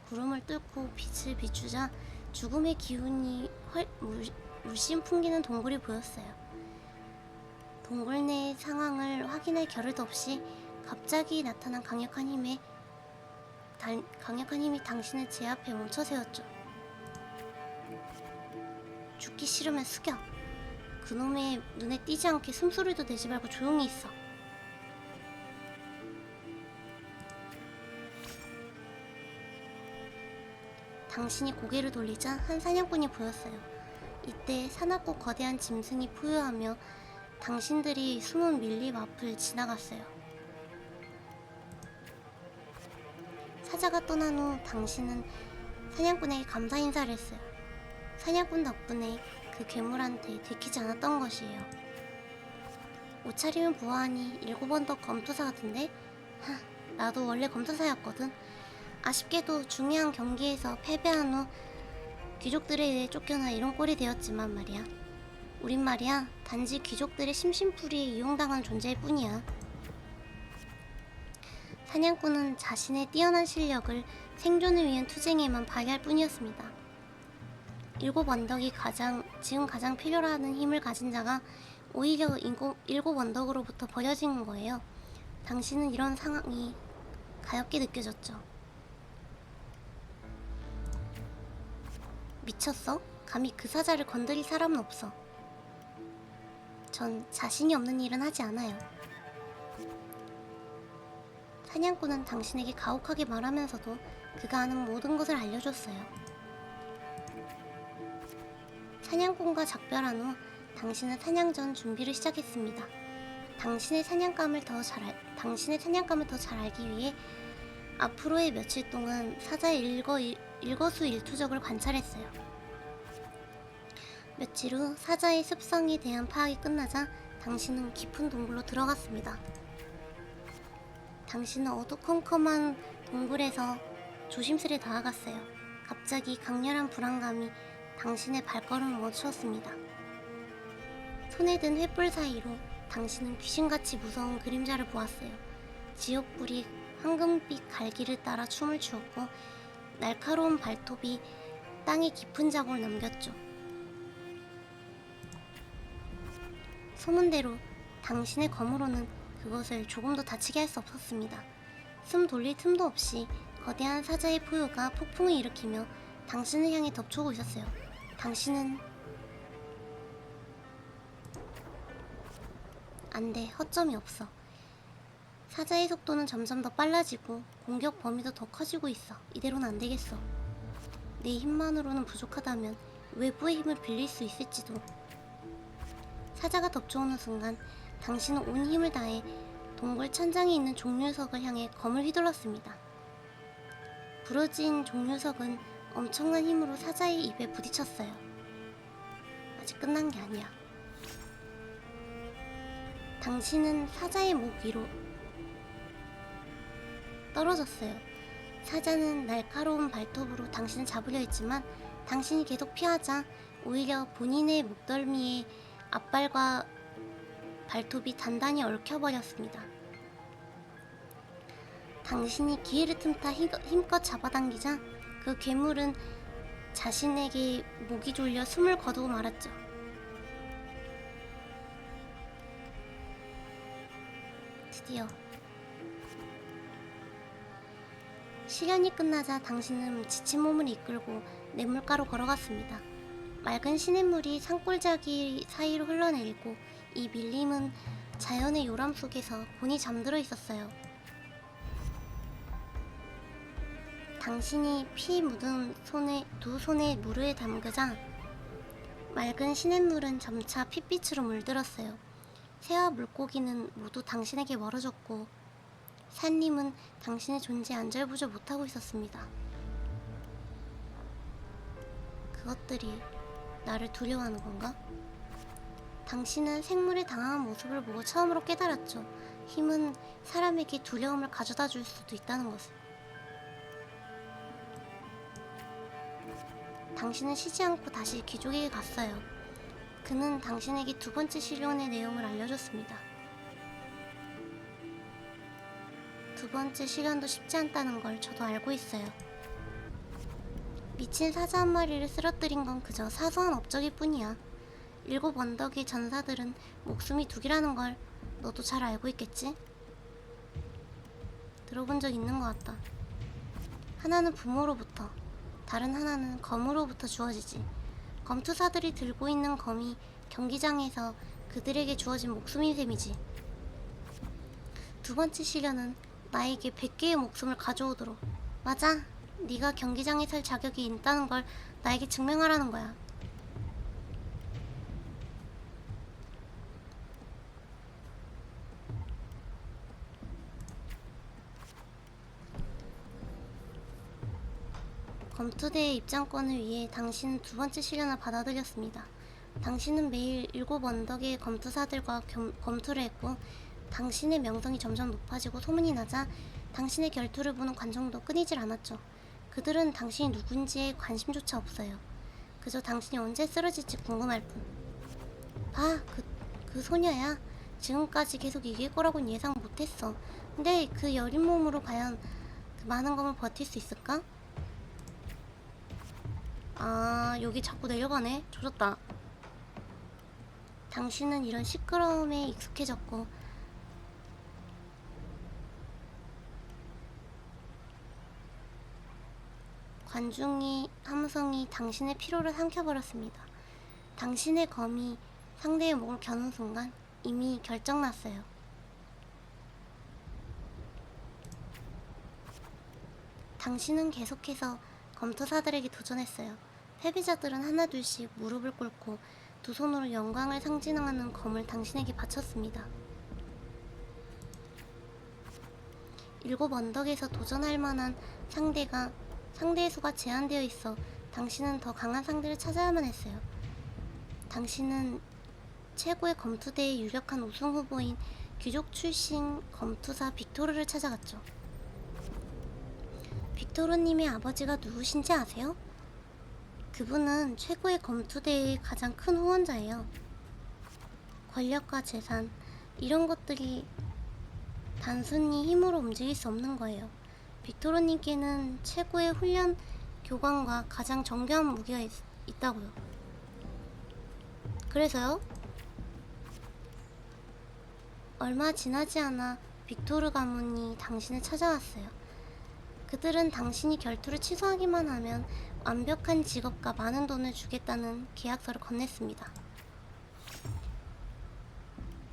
구름을 뚫고 빛을 비추자 죽음의 기운이 물씬 풍기는 동굴이 보였어요. 동굴 내 상황을 확인할 겨를도 없이 갑자기 나타난 강력한 힘이 당신을 제 앞에 멈춰 세웠죠. 죽기 싫으면 숙여. 그놈의 눈에 띄지 않게 숨소리도 내지 말고 조용히 있어. 당신이 고개를 돌리자 한 사냥꾼이 보였어요. 이때 사납고 거대한 짐승이 포효하며 당신들이 숨은 밀립 앞을 지나갔어요. 사자가 떠난 후 당신은 사냥꾼에게 감사 인사를 했어요. 사냥꾼 덕분에 그 괴물한테 들키지 않았던 것이에요. 옷차림은 보아하니 7언덕 검투사 같은데? 나도 원래 검투사였거든. 아쉽게도 중요한 경기에서 패배한 후 귀족들에 의해 쫓겨나 이런 꼴이 되었지만 말이야. 우린 말이야 단지 귀족들의 심심풀이에 이용당한 존재일 뿐이야. 사냥꾼은 자신의 뛰어난 실력을 생존을 위한 투쟁에만 발휘할 뿐이었습니다. 7언덕이 지금 가장 필요로 하는 힘을 가진 자가 오히려 7언덕으로부터 버려진 거예요. 당신은 이런 상황이 가엽게 느껴졌죠. 미쳤어? 감히 그 사자를 건드릴 사람은 없어. 전 자신이 없는 일은 하지 않아요. 사냥꾼은 당신에게 가혹하게 말하면서도 그가 아는 모든 것을 알려줬어요. 사냥꾼과 작별한 후 당신은 사냥 전 준비를 시작했습니다. 당신의 사냥감을 더 잘 알기 위해 앞으로의 며칠 동안 사자의 일거수일투족을 관찰했어요. 며칠 후 사자의 습성에 대한 파악이 끝나자 당신은 깊은 동굴로 들어갔습니다. 당신은 어두컴컴한 동굴에서 조심스레 나아갔어요. 갑자기 강렬한 불안감이 당신의 발걸음을 멈추었습니다. 손에 든 횃불 사이로 당신은 귀신같이 무서운 그림자를 보았어요. 지옥불이 황금빛 갈기를 따라 춤을 추었고 날카로운 발톱이 땅에 깊은 자국을 남겼죠. 소문대로 당신의 검으로는 그것을 조금도 다치게 할 수 없었습니다. 숨 돌릴 틈도 없이 거대한 사자의 포효가 폭풍을 일으키며 당신을 향해 덮쳐오고 있었어요. 당신은 안돼, 허점이 없어. 사자의 속도는 점점 더 빨라지고 공격 범위도 더 커지고 있어. 이대로는 안 되겠어. 내 힘만으로는 부족하다면 외부의 힘을 빌릴 수 있을지도. 사자가 덮쳐오는 순간 당신은 온 힘을 다해 동굴 천장에 있는 종류석을 향해 검을 휘둘렀습니다. 부러진 종류석은 엄청난 힘으로 사자의 입에 부딪혔어요. 아직 끝난 게 아니야. 당신은 사자의 목 위로 떨어졌어요. 사자는 날카로운 발톱으로 당신을 잡으려 했지만 당신이 계속 피하자 오히려 본인의 목덜미에 앞발과 발톱이 단단히 얽혀버렸습니다. 당신이 기회를 틈타 힘껏 잡아당기자 그 괴물은 자신에게 목이 졸려 숨을 거두고 말았죠. 드디어 시련이 끝나자 당신은 지친 몸을 이끌고 냇물가로 걸어갔습니다. 맑은 시냇물이 산골짜기 사이로 흘러내리고 이 밀림은 자연의 요람 속에서 곤히 잠들어 있었어요. 당신이 피 묻은 두 손에 물을 담그자 맑은 시냇물은 점차 핏빛으로 물들었어요. 새와 물고기는 모두 당신에게 멀어졌고 산림은 당신의 존재에 안절부절 못하고 있었습니다. 그것들이 나를 두려워하는 건가? 당신은 생물의 당황한 모습을 보고 처음으로 깨달았죠. 힘은 사람에게 두려움을 가져다 줄 수도 있다는 것을. 당신은 쉬지 않고 다시 귀족에게 갔어요. 그는 당신에게 두 번째 시련의 내용을 알려줬습니다. 두 번째 시련도 쉽지 않다는 걸 저도 알고 있어요. 미친 사자 한 마리를 쓰러뜨린 건 그저 사소한 업적일 뿐이야. 7 언덕의 전사들은 목숨이 2개라는 걸 너도 잘 알고 있겠지? 들어본 적 있는 것 같다. 하나는 부모로부터, 다른 하나는 검으로부터 주어지지. 검투사들이 들고 있는 검이 경기장에서 그들에게 주어진 목숨인 셈이지. 두 번째 시련은 나에게 100개의 목숨을 가져오도록. 맞아. 네가 경기장에 설 자격이 있다는 걸 나에게 증명하라는 거야. 검투대의 입장권을 위해 당신은 두 번째 시련을 받아들였습니다. 당신은 매일 7 언덕의 검투사들과 검투를 했고 당신의 명성이 점점 높아지고 소문이 나자 당신의 결투를 보는 관중도 끊이질 않았죠. 그들은 당신이 누군지에 관심조차 없어요. 그저 당신이 언제 쓰러질지 궁금할 뿐. 봐, 그 소녀야. 지금까지 계속 이길 거라고는 예상 못했어. 근데 그 여린 몸으로 과연 그 많은 검을 버틸 수 있을까? 아, 여기 자꾸 내려가네. 조졌다. 당신은 이런 시끄러움에 익숙해졌고 관중의 함성이 당신의 피로를 삼켜버렸습니다. 당신의 검이 상대의 목을 겨눈 순간 이미 결정났어요. 당신은 계속해서 검투사들에게 도전했어요. 패배자들은 하나둘씩 무릎을 꿇고 두 손으로 영광을 상징하는 검을 당신에게 바쳤습니다. 7 언덕에서 도전할 만한 상대의 수가 제한되어 있어 당신은 더 강한 상대를 찾아야만 했어요. 당신은 최고의 검투대의 유력한 우승 후보인 귀족 출신 검투사 빅토르를 찾아갔죠. 빅토르님의 아버지가 누구신지 아세요? 그분은 최고의 검투대의 가장 큰 후원자예요. 권력과 재산, 이런 것들이 단순히 힘으로 움직일 수 없는 거예요. 빅토르님께는 최고의 훈련 교관과 가장 정교한 무기가 있다고요. 그래서요? 얼마 지나지 않아 빅토르 가문이 당신을 찾아왔어요. 그들은 당신이 결투를 취소하기만 하면 완벽한 직업과 많은 돈을 주겠다는 계약서를 건넸습니다.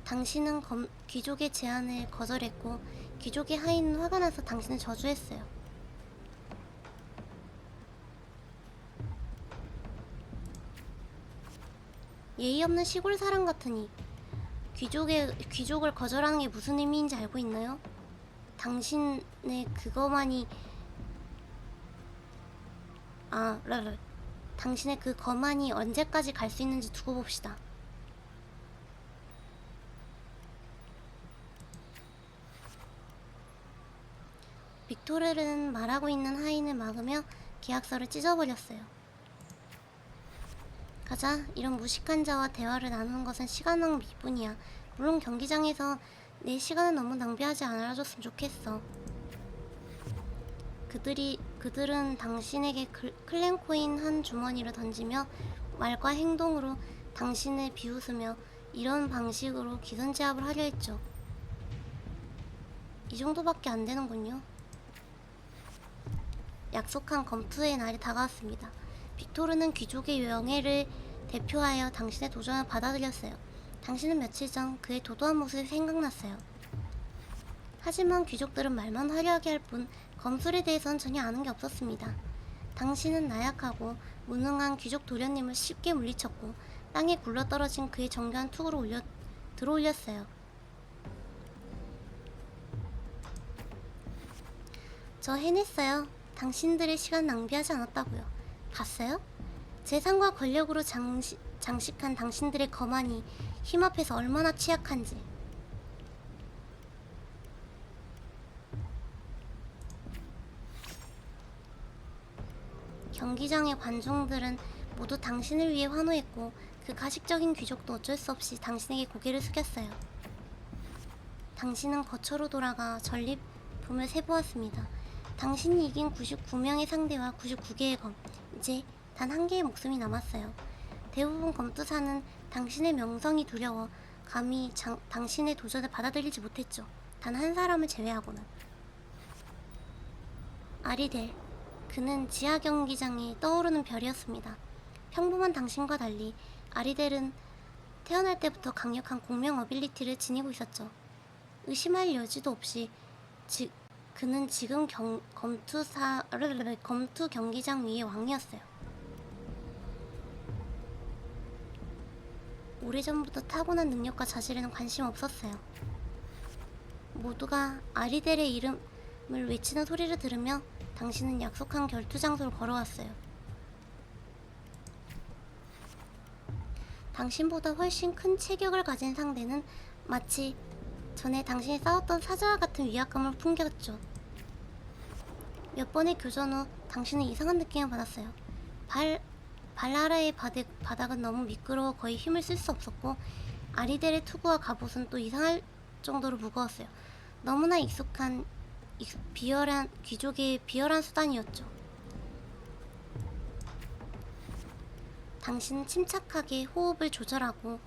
당신은 귀족의 제안을 거절했고 귀족의 하인은 화가 나서 당신을 저주했어요. 예의 없는 시골 사람 같으니 귀족을 거절하는 게 무슨 의미인지 알고 있나요? 당신의 그거만이 당신의 그 거만이 언제까지 갈 수 있는지 두고 봅시다. 빅토르는 말하고 있는 하인을 막으며 계약서를 찢어버렸어요. 가자. 이런 무식한 자와 대화를 나누는 것은 시간 낭비뿐이야. 물론 경기장에서 내 시간을 너무 낭비하지 않아줬으면 좋겠어. 그들은 당신에게 클랜코인 한 주머니를 던지며 말과 행동으로 당신을 비웃으며 이런 방식으로 기선제압을 하려 했죠. 이 정도밖에 안 되는군요. 약속한 검투의 날이 다가왔습니다. 빅토르는 귀족의 명예를 대표하여 당신의 도전을 받아들였어요. 당신은 며칠 전 그의 도도한 모습이 생각났어요. 하지만 귀족들은 말만 화려하게 할 뿐 검술에 대해서는 전혀 아는 게 없었습니다. 당신은 나약하고 무능한 귀족 도련님을 쉽게 물리쳤고 땅에 굴러떨어진 그의 정교한 투구를 들어올렸어요. 저 해냈어요. 당신들의 시간 낭비하지 않았다고요. 봤어요? 재산과 권력으로 장식한 당신들의 거만이 힘 앞에서 얼마나 취약한지. 경기장의 관중들은 모두 당신을 위해 환호했고 그 가식적인 귀족도 어쩔 수 없이 당신에게 고개를 숙였어요. 당신은 거처로 돌아가 전리품을 세보았습니다. 당신이 이긴 99명의 상대와 99개의 검, 이제 단 한 개의 목숨이 남았어요. 대부분 검투사는 당신의 명성이 두려워 감히 당신의 도전을 받아들이지 못했죠. 단 한 사람을 제외하고는. 아리델, 그는 지하 경기장에 떠오르는 별이었습니다. 평범한 당신과 달리 아리델은 태어날 때부터 강력한 공명 어빌리티를 지니고 있었죠. 의심할 여지도 없이 그는 지금 검투 경기장 위의 왕이었어요. 오래전부터 타고난 능력과 자질에는 관심 없었어요. 모두가 아리델의 이름을 외치는 소리를 들으며 당신은 약속한 결투 장소로 걸어왔어요. 당신보다 훨씬 큰 체격을 가진 상대는 마치 전에 당신이 싸웠던 사자와 같은 위압감을 풍겼죠. 몇 번의 교전 후 당신은 이상한 느낌을 받았어요. 발라라의 바닥은 너무 미끄러워 거의 힘을 쓸 수 없었고 아리델의 투구와 갑옷은 또 이상할 정도로 무거웠어요. 너무나 익숙한 비열한 귀족의 비열한 수단이었죠. 당신은 침착하게 호흡을 조절하고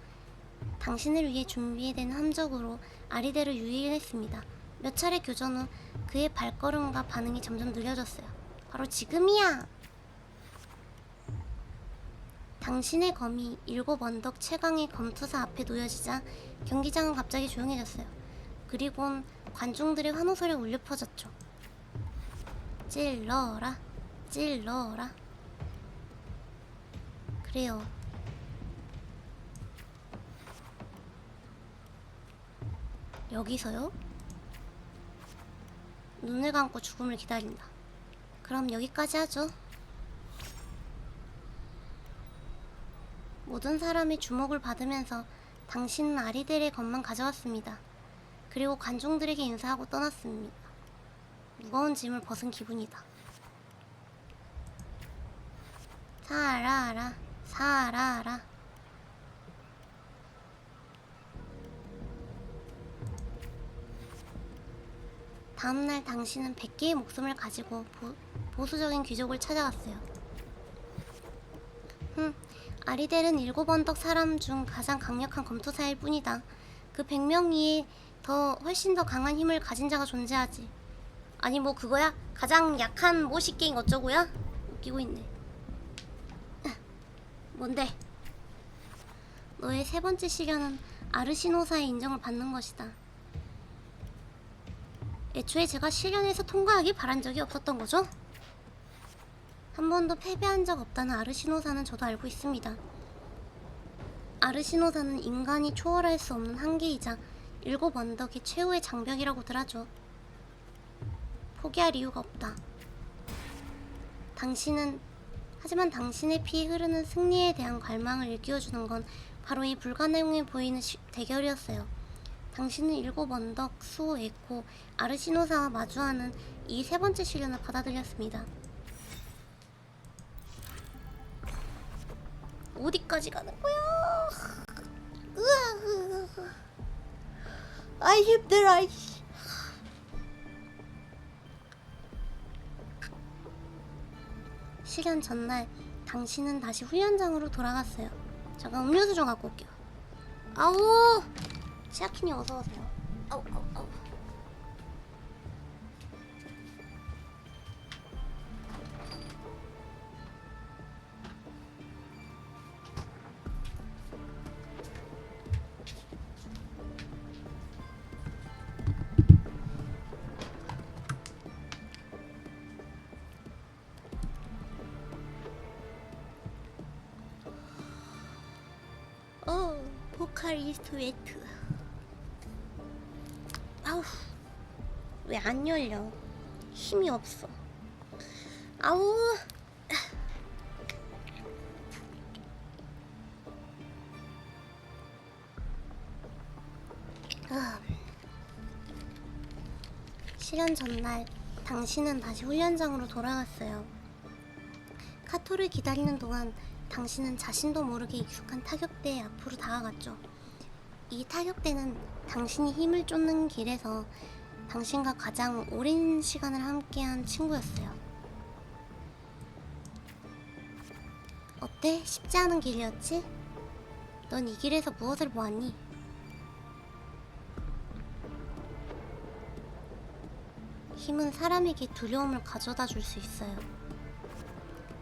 당신을 위해 준비된 함정으로 아리델을 유인했습니다. 몇 차례 교전 후 그의 발걸음과 반응이 점점 느려졌어요. 바로 지금이야! 당신의 검이 7 언덕 최강의 검투사 앞에 놓여지자 경기장은 갑자기 조용해졌어요. 그리곤 관중들의 환호 소리가 울려 퍼졌죠. 찔러라, 찔러라. 그래요. 여기서요? 눈을 감고 죽음을 기다린다. 그럼 여기까지 하죠. 모든 사람이 주목을 받으면서 당신은 아리델의 것만 가져왔습니다. 그리고 관중들에게 인사하고 떠났습니다. 무거운 짐을 벗은 기분이다. 살아라, 살아라. 다음날 당신은 100개의 목숨을 가지고 보수적인 귀족을 찾아갔어요. 아리델은 7 언덕 사람 중 가장 강력한 검투사일 뿐이다. 그 100명 위에 훨씬 더 강한 힘을 가진 자가 존재하지. 아니 뭐 그거야? 가장 약한 모시게임 어쩌고야? 웃기고 있네. 뭔데? 너의 3번째 시련은 아르시노사의 인정을 받는 것이다. 애초에 제가 시련에서 통과하길 바란 적이 없었던 거죠? 한 번도 패배한 적 없다는 아르시노사는 저도 알고 있습니다. 아르시노사는 인간이 초월할 수 없는 한계이자 7 언덕의 최후의 장벽이라고들 하죠. 포기할 이유가 없다. 하지만 당신의 피에 흐르는 승리에 대한 갈망을 일깨워주는 건 바로 이 불가능해 보이는 대결이었어요. 당신은 7 언덕, 수호, 에코, 아르시노사와 마주하는 이 3번째 시련을 받아들였습니다. 어디까지 가는 거야? 아이 힘들어. 시련 전날 당신은 다시 훈련장으로 돌아갔어요. 잠깐 음료수 좀 갖고 올게요. 아우! 치아키니 어서오세요. 아우. 포카리스트 웨트. 아우, 왜 안 열려? 힘이 없어. 아우. 시련 전날 당신은 다시 훈련장으로 돌아갔어요. 카토를 기다리는 동안 당신은 자신도 모르게 익숙한 타격대에 앞으로 다가갔죠. 이 타격대는 당신이 힘을 쫓는 길에서 당신과 가장 오랜 시간을 함께한 친구였어요. 어때? 쉽지 않은 길이었지? 넌 이 길에서 무엇을 보았니? 힘은 사람에게 두려움을 가져다 줄 수 있어요.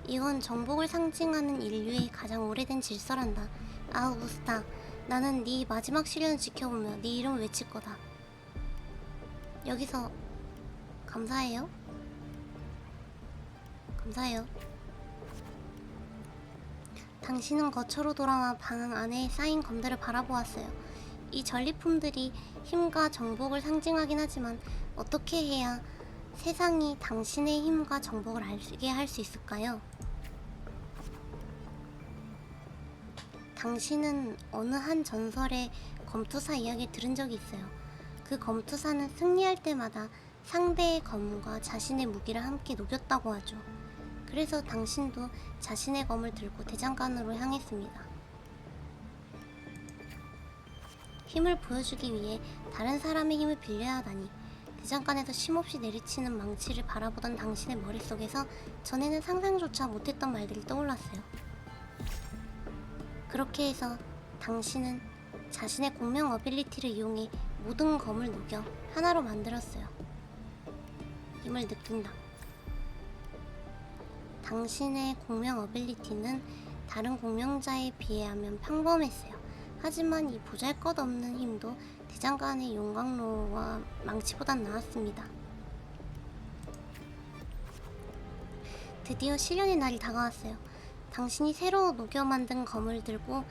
이건 정복을 상징하는 인류의 가장 오래된 질서란다. 아우구스타, 나는 네 마지막 시련을 지켜보며 네 이름을 외칠 거다. 여기서 감사해요. 감사해요. 당신은 거처로 돌아와 방 안에 쌓인 검들을 바라보았어요. 이 전리품들이 힘과 정복을 상징하긴 하지만 어떻게 해야 세상이 당신의 힘과 정복을 알게 할 수 있을까요? 당신은 어느 한 전설의 검투사 이야기를 들은 적이 있어요. 그 검투사는 승리할 때마다 상대의 검과 자신의 무기를 함께 녹였다고 하죠. 그래서 당신도 자신의 검을 들고 대장간으로 향했습니다. 힘을 보여주기 위해 다른 사람의 힘을 빌려야 하다니. 대장간에서 쉼없이 내리치는 망치를 바라보던 당신의 머릿속에서 전에는 상상조차 못했던 말들이 떠올랐어요. 그렇게 해서 당신은 자신의 공명 어빌리티를 이용해 모든 검을 녹여 하나로 만들었어요. 힘을 느낀다. 당신의 공명 어빌리티는 다른 공명자에 비하면 평범했어요. 하지만 이 보잘것없는 힘도 대장간의 용광로와 망치보단 나았습니다. 드디어 시련의 날이 다가왔어요. 당신이 새로 녹여 만든 검을 들고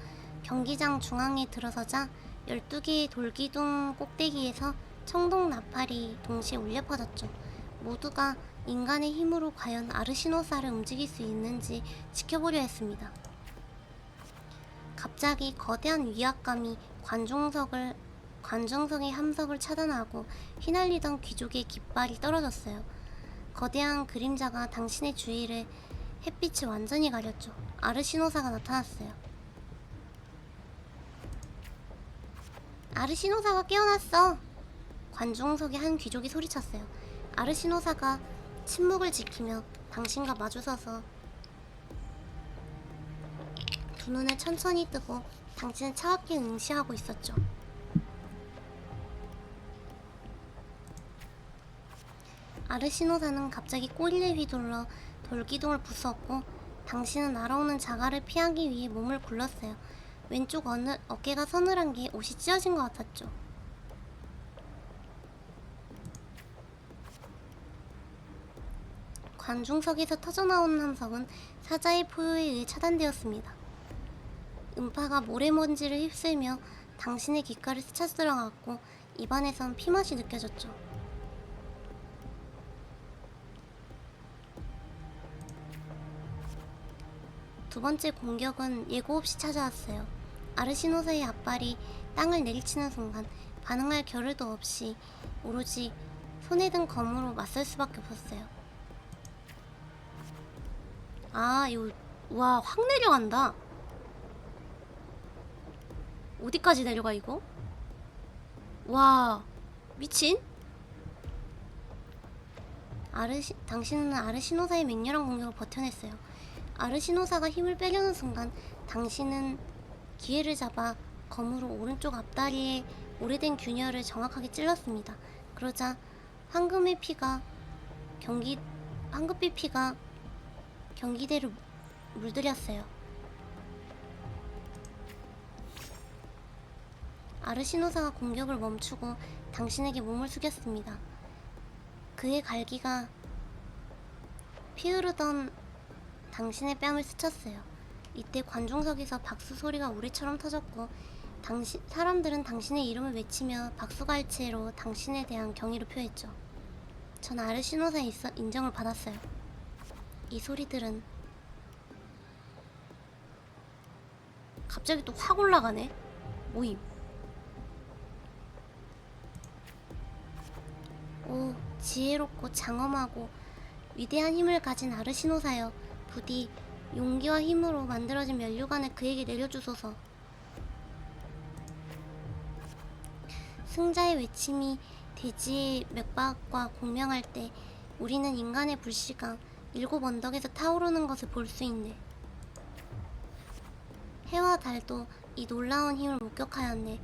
경기장 중앙에 들어서자 12개의 돌기둥 꼭대기에서 청동 나팔이 동시에 울려 퍼졌죠. 모두가 인간의 힘으로 과연 아르시노사를 움직일 수 있는지 지켜보려 했습니다. 갑자기 거대한 위압감이 관중석의 함석을 차단하고 휘날리던 귀족의 깃발이 떨어졌어요. 거대한 그림자가 당신의 주위를 햇빛이 완전히 가렸죠. 아르시노사가 나타났어요. 아르시노사가 깨어났어! 관중석의 한 귀족이 소리쳤어요. 아르시노사가 침묵을 지키며 당신과 마주서서 두 눈을 천천히 뜨고 당신을 차갑게 응시하고 있었죠. 아르시노사는 갑자기 꼬리를 휘둘러 돌기둥을 부수었고 당신은 날아오는 자갈을 피하기 위해 몸을 굴렀어요. 왼쪽 어깨가 서늘한 게 옷이 찢어진 것 같았죠. 관중석에서 터져나오는 함성은 사자의 포효에 의해 차단되었습니다. 음파가 모래먼지를 휩쓸며 당신의 귓가를 스쳐 들어갔고 입안에선 피맛이 느껴졌죠. 두 번째 공격은 예고 없이 찾아왔어요. 아르시노사의 앞발이 땅을 내리치는 순간 반응할 겨를도 없이 오로지 손에 든 검으로 맞설 수밖에 없었어요. 아, 이거 와, 확 내려간다. 어디까지 내려가 이거? 와, 미친? 당신은 아르시노사의 맹렬한 공격을 버텨냈어요. 아르시노사가 힘을 빼려는 순간 당신은 기회를 잡아 검으로 오른쪽 앞다리에 오래된 균열을 정확하게 찔렀습니다. 그러자 황금빛 피가 경기대를 물들였어요. 아르시노사가 공격을 멈추고 당신에게 몸을 숙였습니다. 그의 갈기가 피 흐르던 당신의 뺨을 스쳤어요. 이때 관중석에서 박수 소리가 우리처럼 터졌고 사람들은 당신의 이름을 외치며 박수갈채로 당신에 대한 경의를 표했죠. 전 아르시노사의 인정을 받았어요. 이 소리들은 갑자기 또 확 올라가네. 모임. 오, 지혜롭고 장엄하고 위대한 힘을 가진 아르시노사여. 부디 용기와 힘으로 만들어진 면류관을 그에게 내려주소서. 승자의 외침이 대지의 맥박과 공명할 때 우리는 인간의 불씨가 7 언덕에서 타오르는 것을 볼 수 있네. 해와 달도 이 놀라운 힘을 목격하였네.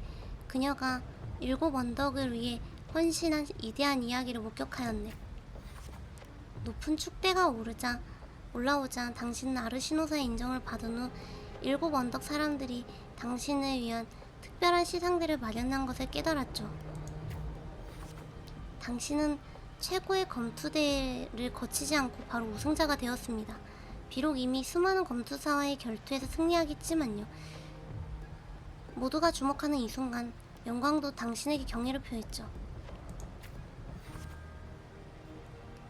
그녀가 7 언덕을 위해 헌신한 위대한 이야기를 목격하였네. 높은 축대가 올라오자 당신은 아르시노사의 인정을 받은 후 7 언덕 사람들이 당신을 위한 특별한 시상들을 마련한 것을 깨달았죠. 당신은 최고의 검투대를 거치지 않고 바로 우승자가 되었습니다. 비록 이미 수많은 검투사와의 결투에서 승리하겠지만요. 모두가 주목하는 이 순간 영광도 당신에게 경의를 표했죠.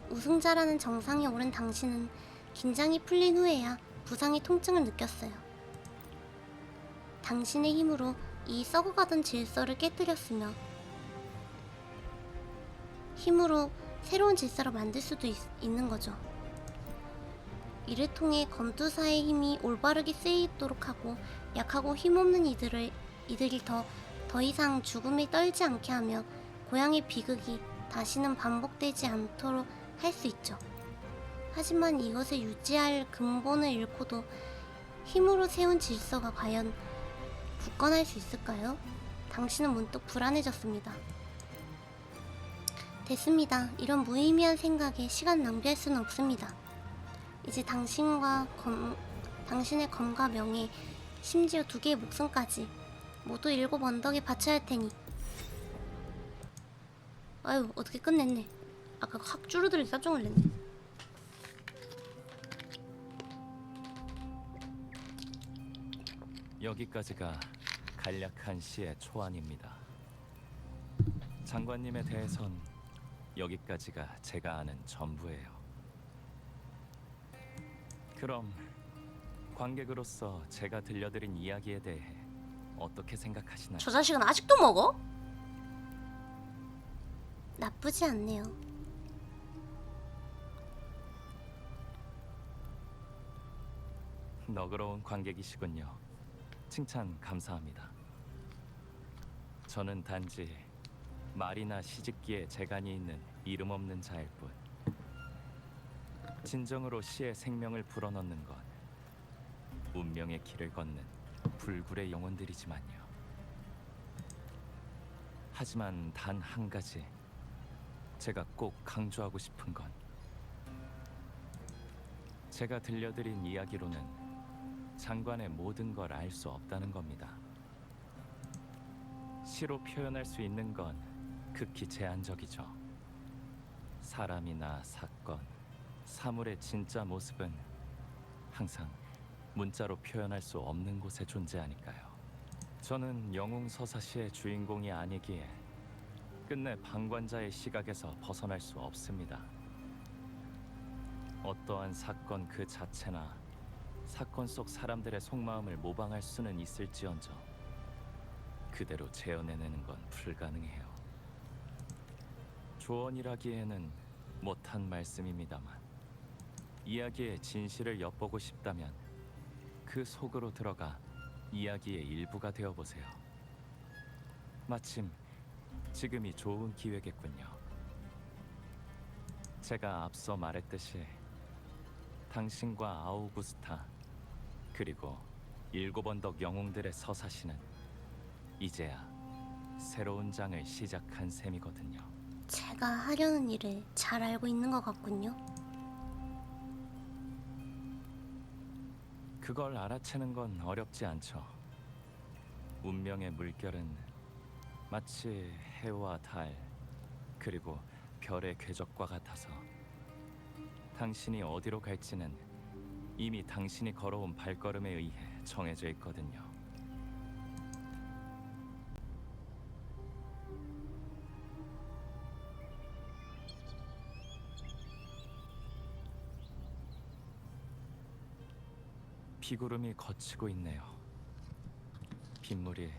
우승자라는 정상에 오른 당신은 긴장이 풀린 후에야 부상의 통증을 느꼈어요. 당신의 힘으로 이 썩어가던 질서를 깨뜨렸으며 힘으로 새로운 질서를 만들 수도 있는 거죠. 이를 통해 검투사의 힘이 올바르게 쓰이도록 하고 약하고 힘없는 이들이 더 이상 죽음에 떨지 않게 하며 고향의 비극이 다시는 반복되지 않도록 할 수 있죠. 하지만 이것을 유지할 근본을 잃고도 힘으로 세운 질서가 과연 굳건할 수 있을까요? 당신은 문득 불안해졌습니다. 됐습니다. 이런 무의미한 생각에 시간 낭비할 수는 없습니다. 이제 당신의 검과 명예, 심지어 2개의 목숨까지 모두 7 언덕에 바쳐야 할 테니. 아유, 어떻게 끝냈네. 아까 확 줄어들이 깜짝 놀랐네. 여기까지가 간략한 시의 초안입니다. 장관님에 대해선 여기까지가 제가 아는 전부예요. 그럼 관객으로서 제가 들려드린 이야기에 대해 어떻게 생각하시나요? 저 자식은 아직도 먹어? 나쁘지 않네요. 너그러운 관객이시군요. 칭찬 감사합니다. 저는 단지 말이나 시집기에 재간이 있는 이름 없는 자일 뿐. 진정으로 시의 생명을 불어넣는 건 운명의 길을 걷는 불굴의 영혼들이지만요. 하지만 단 한 가지 제가 꼭 강조하고 싶은 건 제가 들려드린 이야기로는 장관의 모든 걸 알 수 없다는 겁니다. 시로 표현할 수 있는 건 극히 제한적이죠. 사람이나 사건, 사물의 진짜 모습은 항상 문자로 표현할 수 없는 곳에 존재하니까요. 저는 영웅서사시의 주인공이 아니기에 끝내 방관자의 시각에서 벗어날 수 없습니다. 어떠한 사건 그 자체나 사건 속 사람들의 속마음을 모방할 수는 있을지언정 그대로 재현해내는 건 불가능해요. 조언이라기에는 못한 말씀입니다만 이야기의 진실을 엿보고 싶다면 그 속으로 들어가 이야기의 일부가 되어보세요. 마침 지금이 좋은 기회겠군요. 제가 앞서 말했듯이 당신과 아우구스타 그리고 7 언덕 영웅들의 서사시는 이제야 새로운 장을 시작한 셈이거든요. 제가 하려는 일을 잘 알고 있는 것 같군요. 그걸 알아채는 건 어렵지 않죠. 운명의 물결은 마치 해와 달 그리고 별의 궤적과 같아서 당신이 어디로 갈지는 이미 당신이 걸어온 발걸음에 의해 정해져 있거든요. 비구름이 걷히고 있네요. 빗물이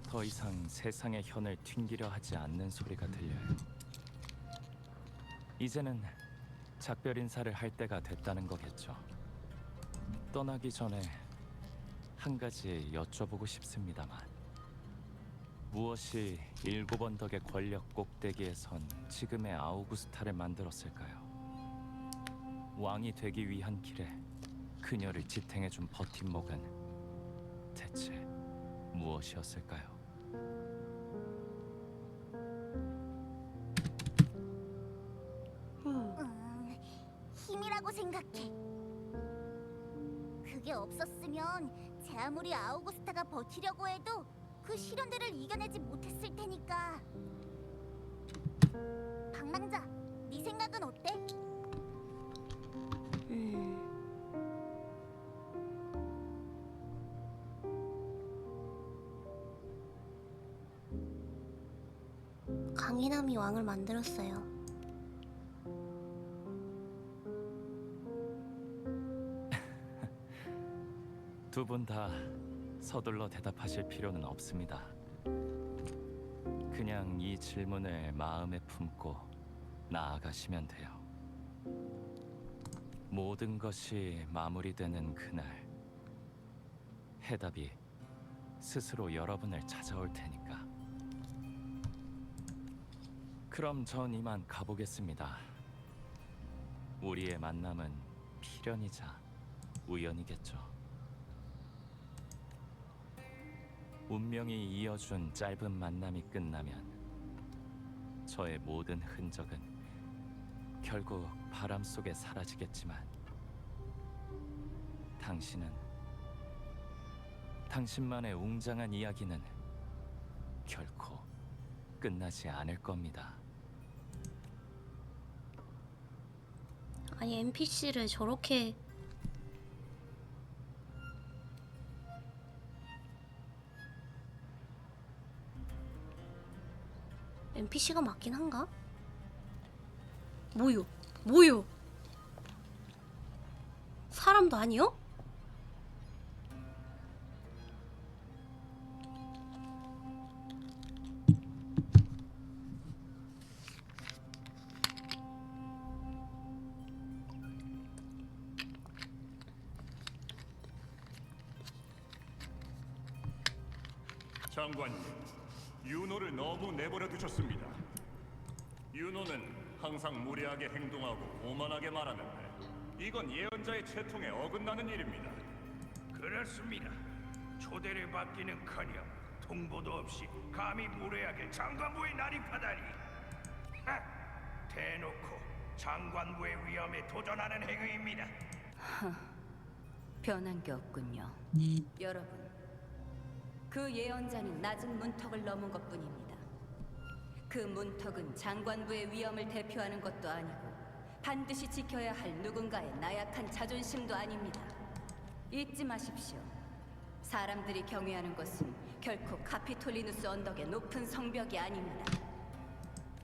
더 이상 세상의 현을 튕기려 하지 않는 소리가 들려요. 이제는 작별 인사를 할 때가 됐다는 거겠죠. 떠나기 전에 한 가지 여쭤보고 싶습니다만, 무엇이 일곱 언덕의 권력 꼭대기에 선 지금의 아우구스타를 만들었을까요? 왕이 되기 위한 길에 그녀를 지탱해준 버팀목은 대체 무엇이었을까요? 힘이라고 생각해. 그게 없었으면 제 아무리 아우구스타가 버티려고 해도 그 시련들을 이겨내지 못했을 테니까. 방랑자, 네 생각은 어때? 강인함이 왕을 만들었어요. 두 분 다 서둘러 대답하실 필요는 없습니다. 그냥 이 질문을 마음에 품고 나아가시면 돼요. 모든 것이 마무리되는 그날, 해답이 스스로 여러분을 찾아올 테니까. 그럼 전 이만 가보겠습니다. 우리의 만남은 필연이자 우연이겠죠. 운명이 이어준 짧은 만남이 끝나면 저의 모든 흔적은 결국 바람 속에 사라지겠지만, 당신만의 웅장한 이야기는 결코 끝나지 않을 겁니다. 아니 NPC를 저렇게 NPC가 맞긴 한가? 뭐요? 뭐요? 사람도 아니요? 장관님, 윤호를 너무 내버려 두셨습니다. 윤호는 항상 무례하게 행동하고 오만하게 말하는데 이건 예언자의 채통에 어긋나는 일입니다. 그렇습니다. 초대를 받기는커녕 통보도 없이 감히 무례하게 장관부에 난입하다니. 대놓고 장관부의 위험에 도전하는 행위입니다. 변한 게 없군요. 여러분, 그 예언자는 낮은 문턱을 넘은 것뿐입니다. 그 문턱은 장관부의 위험을 대표하는 것도 아니고 반드시 지켜야 할 누군가의 나약한 자존심도 아닙니다. 잊지 마십시오. 사람들이 경외하는 것은 결코 카피톨리누스 언덕의 높은 성벽이 아닙니다.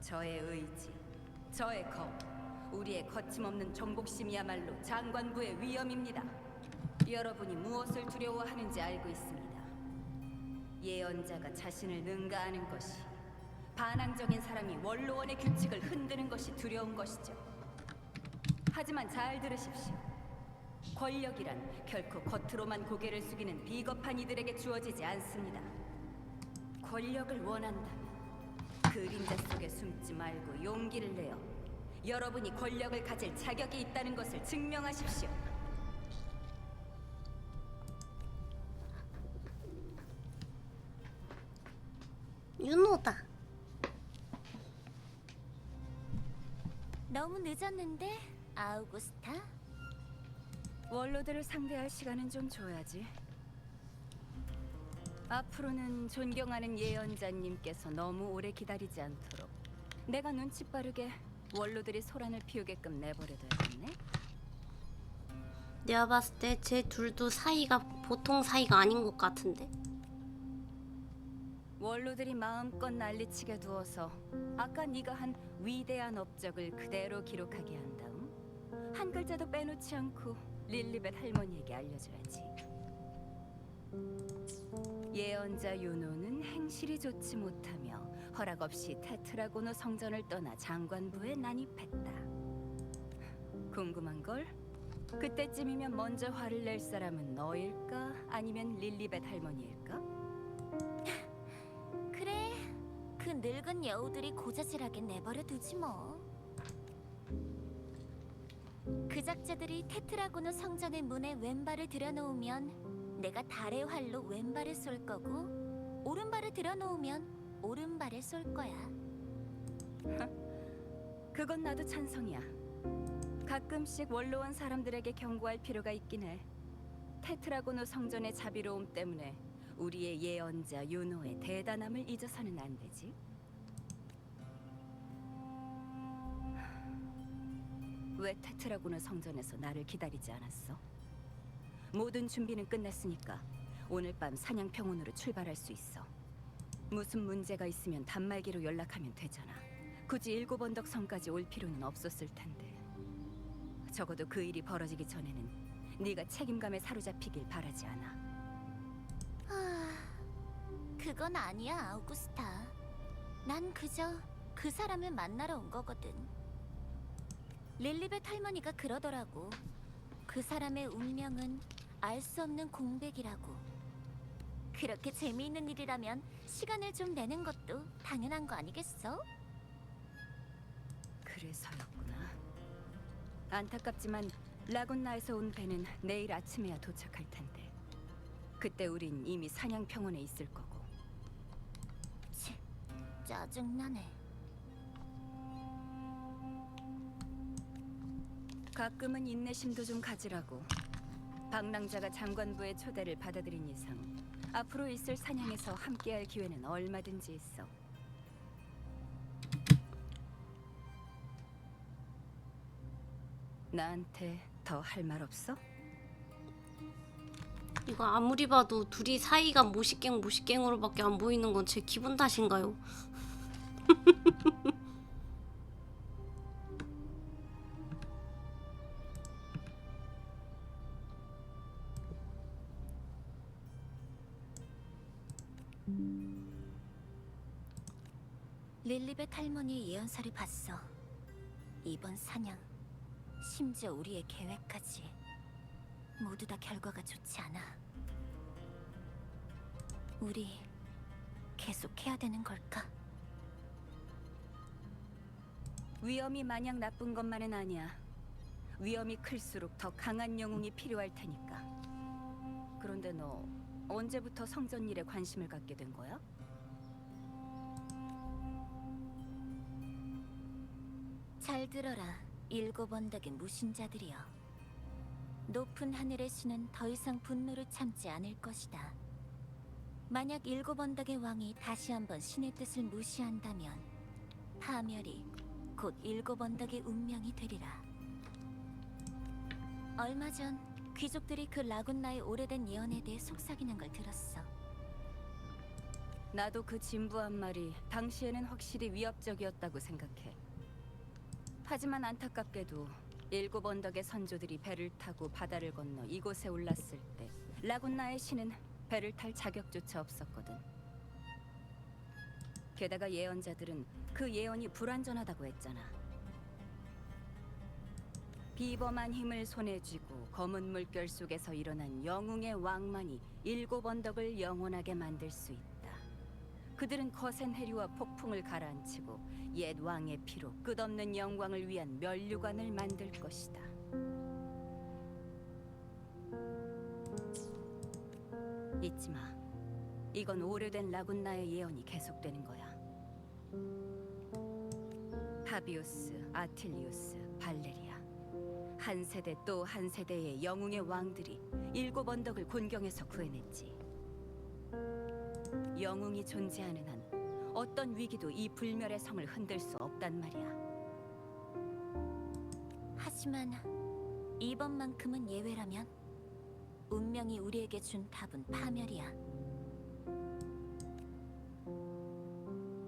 저의 의지, 저의 검, 우리의 거침없는 정복심이야말로 장관부의 위험입니다. 여러분이 무엇을 두려워하는지 알고 있습니다. 예언자가 자신을 능가하는 것이, 반항적인 사람이 원로원의 규칙을 흔드는 것이 두려운 것이죠. 하지만 잘 들으십시오. 권력이란 결코 겉으로만 고개를 숙이는 비겁한 이들에게 주어지지 않습니다. 권력을 원한다면 그림자 속에 숨지 말고 용기를 내어 여러분이 권력을 가질 자격이 있다는 것을 증명하십시오. 윤호다. 너무 늦었는데, 아우구스타? 원로들을 상대할 시간은 좀 줘야지. 앞으로는 존경하는 예언자님께서 너무 오래 기다리지 않도록 내가 눈치 빠르게 원로들이 소란을 피우게끔 내버려둬야겠네. 내가 봤을 때 쟤 둘도 사이가 보통 사이가 아닌 것 같은데. 원로들이 마음껏 난리치게 두어서 아까 네가 한 위대한 업적을 그대로 기록하게 한 다음 한 글자도 빼놓지 않고 릴리벳 할머니에게 알려줘야지. 예언자 윤호는 행실이 좋지 못하며 허락 없이 테트라고노 성전을 떠나 장관부에 난입했다. 궁금한 걸? 그때쯤이면 먼저 화를 낼 사람은 너일까? 아니면 릴리벳 할머니일까? 그래, 그 늙은 여우들이 고자질하게 내버려 두지 뭐. 그 작자들이 테트라고노 성전의 문에 왼발을 들여놓으면 내가 달의 활로 왼발을 쏠 거고, 오른발을 들여놓으면 오른발을 쏠 거야. 그건 나도 찬성이야. 가끔씩 원로원 사람들에게 경고할 필요가 있긴 해. 테트라고노 성전의 자비로움 때문에 우리의 예언자 유노의 대단함을 잊어서는 안 되지. 왜 테트라고노 성전에서 나를 기다리지 않았어? 모든 준비는 끝났으니까 오늘 밤 사냥 평원으로 출발할 수 있어. 무슨 문제가 있으면 단말기로 연락하면 되잖아. 굳이 일곱 언덕 성까지 올 필요는 없었을 텐데. 적어도 그 일이 벌어지기 전에는 네가 책임감에 사로잡히길 바라지 않아. 그건 아니야, 아우구스타. 난 그저 그 사람을 만나러 온 거거든. 릴리벳 할머니가 그러더라고. 그 사람의 운명은 알 수 없는 공백이라고. 그렇게 재미있는 일이라면 시간을 좀 내는 것도 당연한 거 아니겠어? 그래서였구나. 안타깝지만 라군나에서 온 배는 내일 아침에야 도착할 텐데. 그때 우린 이미 사냥 평원에 있을 거고. 치, 짜증나네. 가끔은 인내심도 좀 가지라고. 방랑자가 장관부의 초대를 받아들인 이상 앞으로 있을 사냥에서 함께할 기회는 얼마든지 있어. 나한테 더 할 말 없어? 이거 아무리 봐도 둘이 사이가 모식갱으로밖에 안 보이는 건 제 기분 탓인가요? 릴리벳 할머니의 예언서를 봤어. 이번 사냥, 심지어 우리의 계획까지 모두 다 결과가 좋지 않아. 우리 계속해야 되는 걸까? 위험이 마냥 나쁜 것만은 아니야. 위험이 클수록 더 강한 영웅이 필요할 테니까. 그런데 너 언제부터 성전 일에 관심을 갖게 된 거야? 잘 들어라, 일곱 언덕의 무신자들이여. 높은 하늘의 신은 더 이상 분노를 참지 않을 것이다. 만약 일곱 언덕의 왕이 다시 한번 신의 뜻을 무시한다면 파멸이 곧 일곱 언덕의 운명이 되리라. 얼마 전 귀족들이 그 라군나의 오래된 예언에 대해 속삭이는 걸 들었어. 나도 그 진부한 말이 당시에는 확실히 위협적이었다고 생각해. 하지만 안타깝게도 일곱 언덕의 선조들이 배를 타고 바다를 건너 이곳에 올랐을 때 라군나의 신은 배를 탈 자격조차 없었거든. 게다가 예언자들은 그 예언이 불완전하다고 했잖아. 비범한 힘을 손에 쥐고 검은 물결 속에서 일어난 영웅의 왕만이 일곱 언덕을 영원하게 만들 수 있다. 그들은 거센 해류와 폭풍을 가라앉히고 옛 왕의 피로 끝없는 영광을 위한 면류관을 만들 것이다. 잊지 마. 이건 오래된 라군나의 예언이 계속되는 거야. 파비우스, 아틸리우스, 발레리아. 한 세대 또 한 세대의 영웅의 왕들이 일곱 언덕을 곤경에서 구해냈지. 영웅이 존재하는 한 어떤 위기도 이 불멸의 성을 흔들 수 없단 말이야. 하지만 이번만큼은 예외라면 운명이 우리에게 준 답은 파멸이야.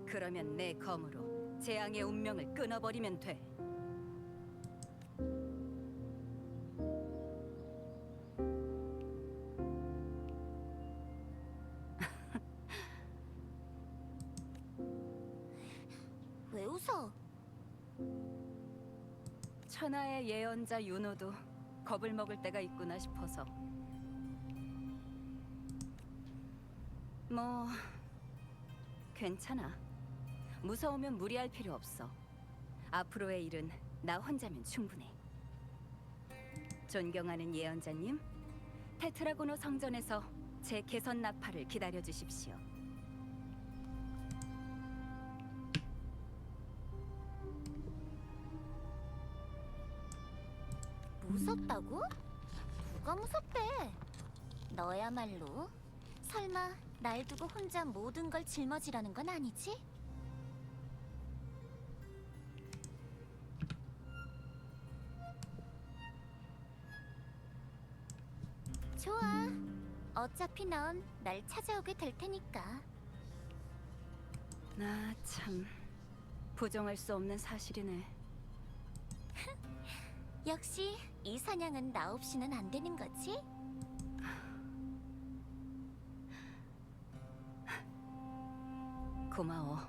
그러면 내 검으로 재앙의 운명을 끊어버리면 돼. 왜 웃어? 천하의 예언자 윤호도 겁을 먹을 때가 있구나 싶어서. 뭐 괜찮아. 무서우면 무리할 필요 없어. 앞으로의 일은 나 혼자면 충분해. 존경하는 예언자님, 테트라고노 성전에서 제 개선 나팔을 기다려 주십시오. 무섭다고? 누가 무섭대? 너야말로. 설마 날 두고 혼자 모든 걸 짊어지라는 건 아니지? 좋아. 어차피 넌 날 찾아오게 될 테니까. 나 참 부정할 수 없는 사실이네. 역시 이 사냥은 나 없이는 안 되는 거지? 고마워,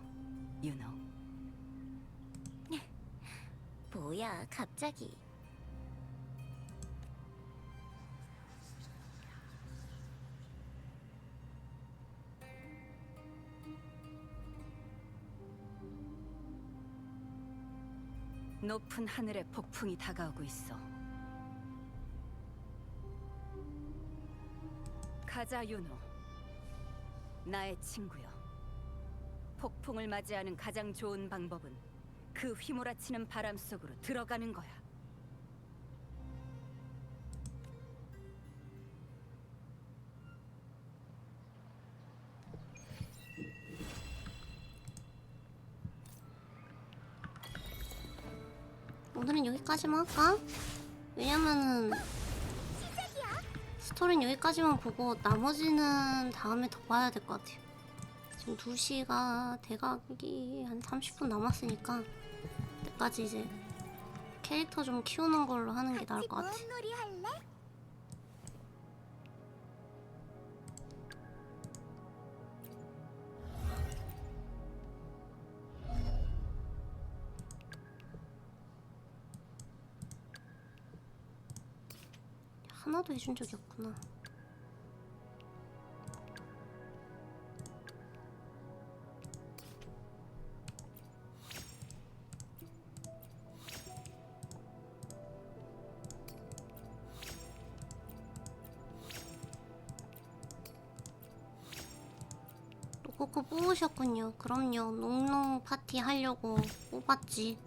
유노. 뭐야, 갑자기. 높은 하늘에 폭풍이 다가오고 있어. 가자, 유노. 나의 친구여. 폭풍을 맞이하는 가장 좋은 방법은 그 휘몰아치는 바람 속으로 들어가는 거야. 오늘은 여기까지만 할까? 왜냐면은 스토리는 여기까지만 보고 나머지는 다음에 더 봐야 될 것 같아요. 지금 2시가 돼가기 한 30분 남았으니까 그때까지 이제 캐릭터 좀 키우는 걸로 하는 게 나을 것 같아. 놀이 할래? 하나도 해준 적이 없구나. 로코코 뽑으셨군요. 그럼요. 농농 파티 하려고 뽑았지.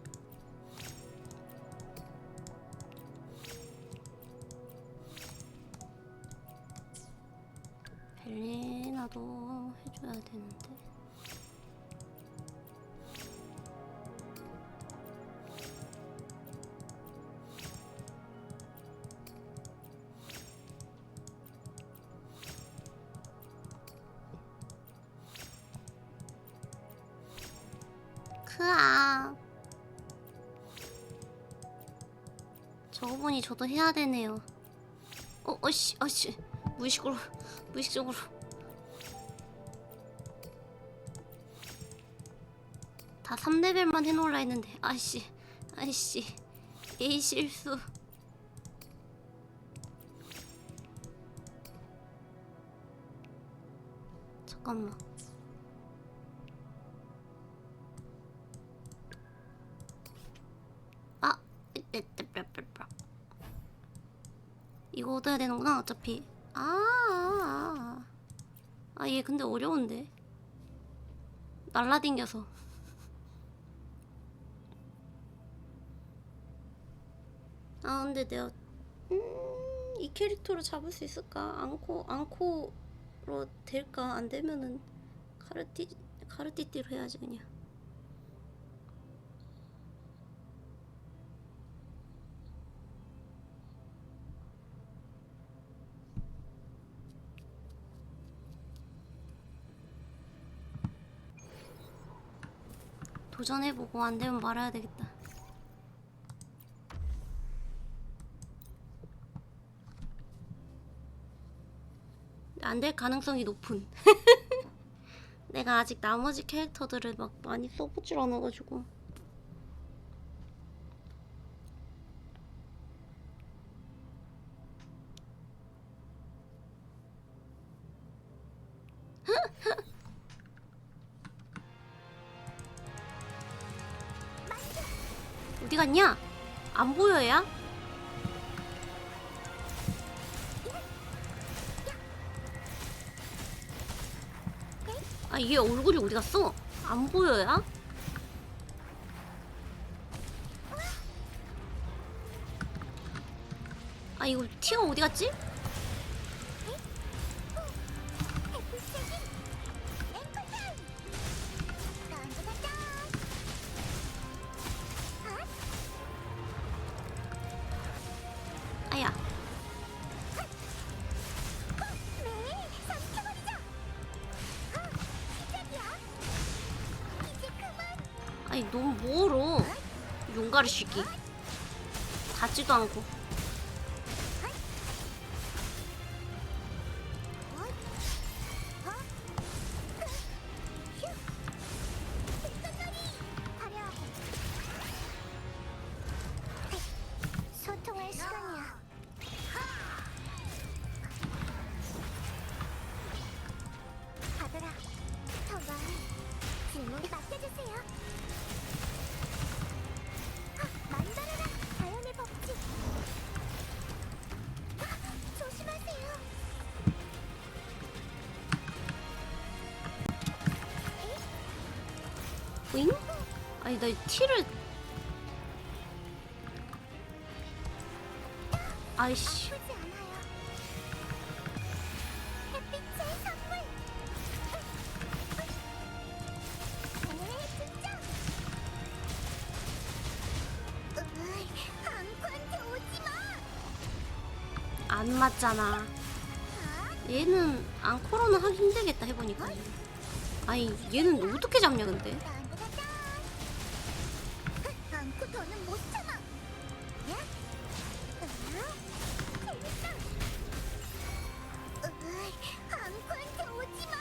벨리나도 해줘야 되는데. 크아. 저거 보니 저도 해야 되네요. 어씨. 무의식적으로. 다 3레벨만 해놓으라 했는데. 아이씨. 에이, 실수. 잠깐만. 이거 얻어야 되는구나 어차피. 얘 근데 어려운데. 날라댕겨서. 근데 내가 이 캐릭터로 잡을 수 있을까? 앙코로 될까? 안 되면은 카르띠띠로 해야지 그냥. 도전해보고 안 되면 말아야 되겠다. 안 될 가능성이 높은. 내가 아직 나머지 캐릭터들을 막 많이 써보질 않아가지고. 어디 갔냐? 안 보여야? 아, 얘 얼굴이 어디 갔어? 안 보여야? 아, 이거 티어 어디 갔지? 아야. 아니, 너무 멀어. 용가리 시기. 닿지도 않고. 소통할 시간이야. 아들아, 저 많이 질문 맡겨주세요. 만들어라, 자연의 법칙. 조심하세요. 응? 아니, 나 티를. 아이씨. 아프지 않아요. 햇빛의 선물. 오늘의 등장. 앙코한테 오지 마. 안 맞잖아. 얘는 앙코로는 하기 힘들겠다 해보니까. 아니, 얘는 어떻게 잡냐 근데? 앙코 더는 못 참아. 야? 재밌어. 앙코한테 오지 마.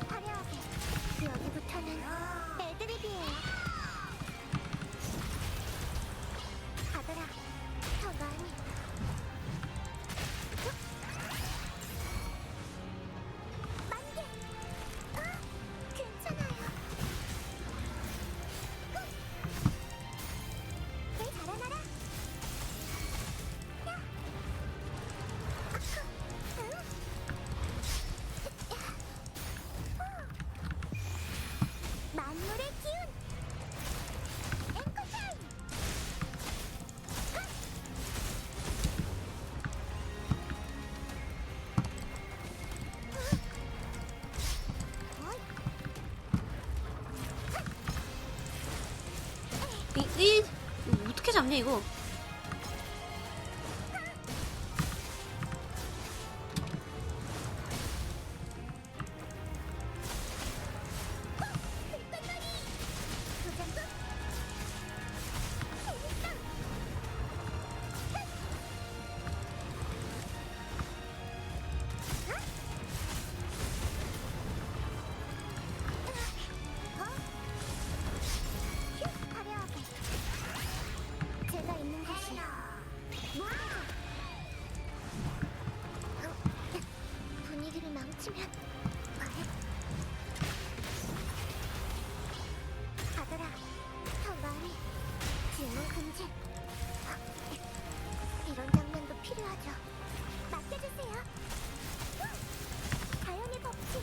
화려하게. 여기부터는 애드립이에요. 아들아, 더 많이. 만개. 괜찮아요. 내 자라나라. 야. 만물의 기운. 앵커 타임. 이거 어떻게 잡냐 이거? 도장도. 재밌어. 화려하게. 제가 있는 곳이 분위기를 망치면 아들아, 더 많이 질문 금지. 이런 장면도 필요하죠. 맡겨주세요. 자연의 법칙.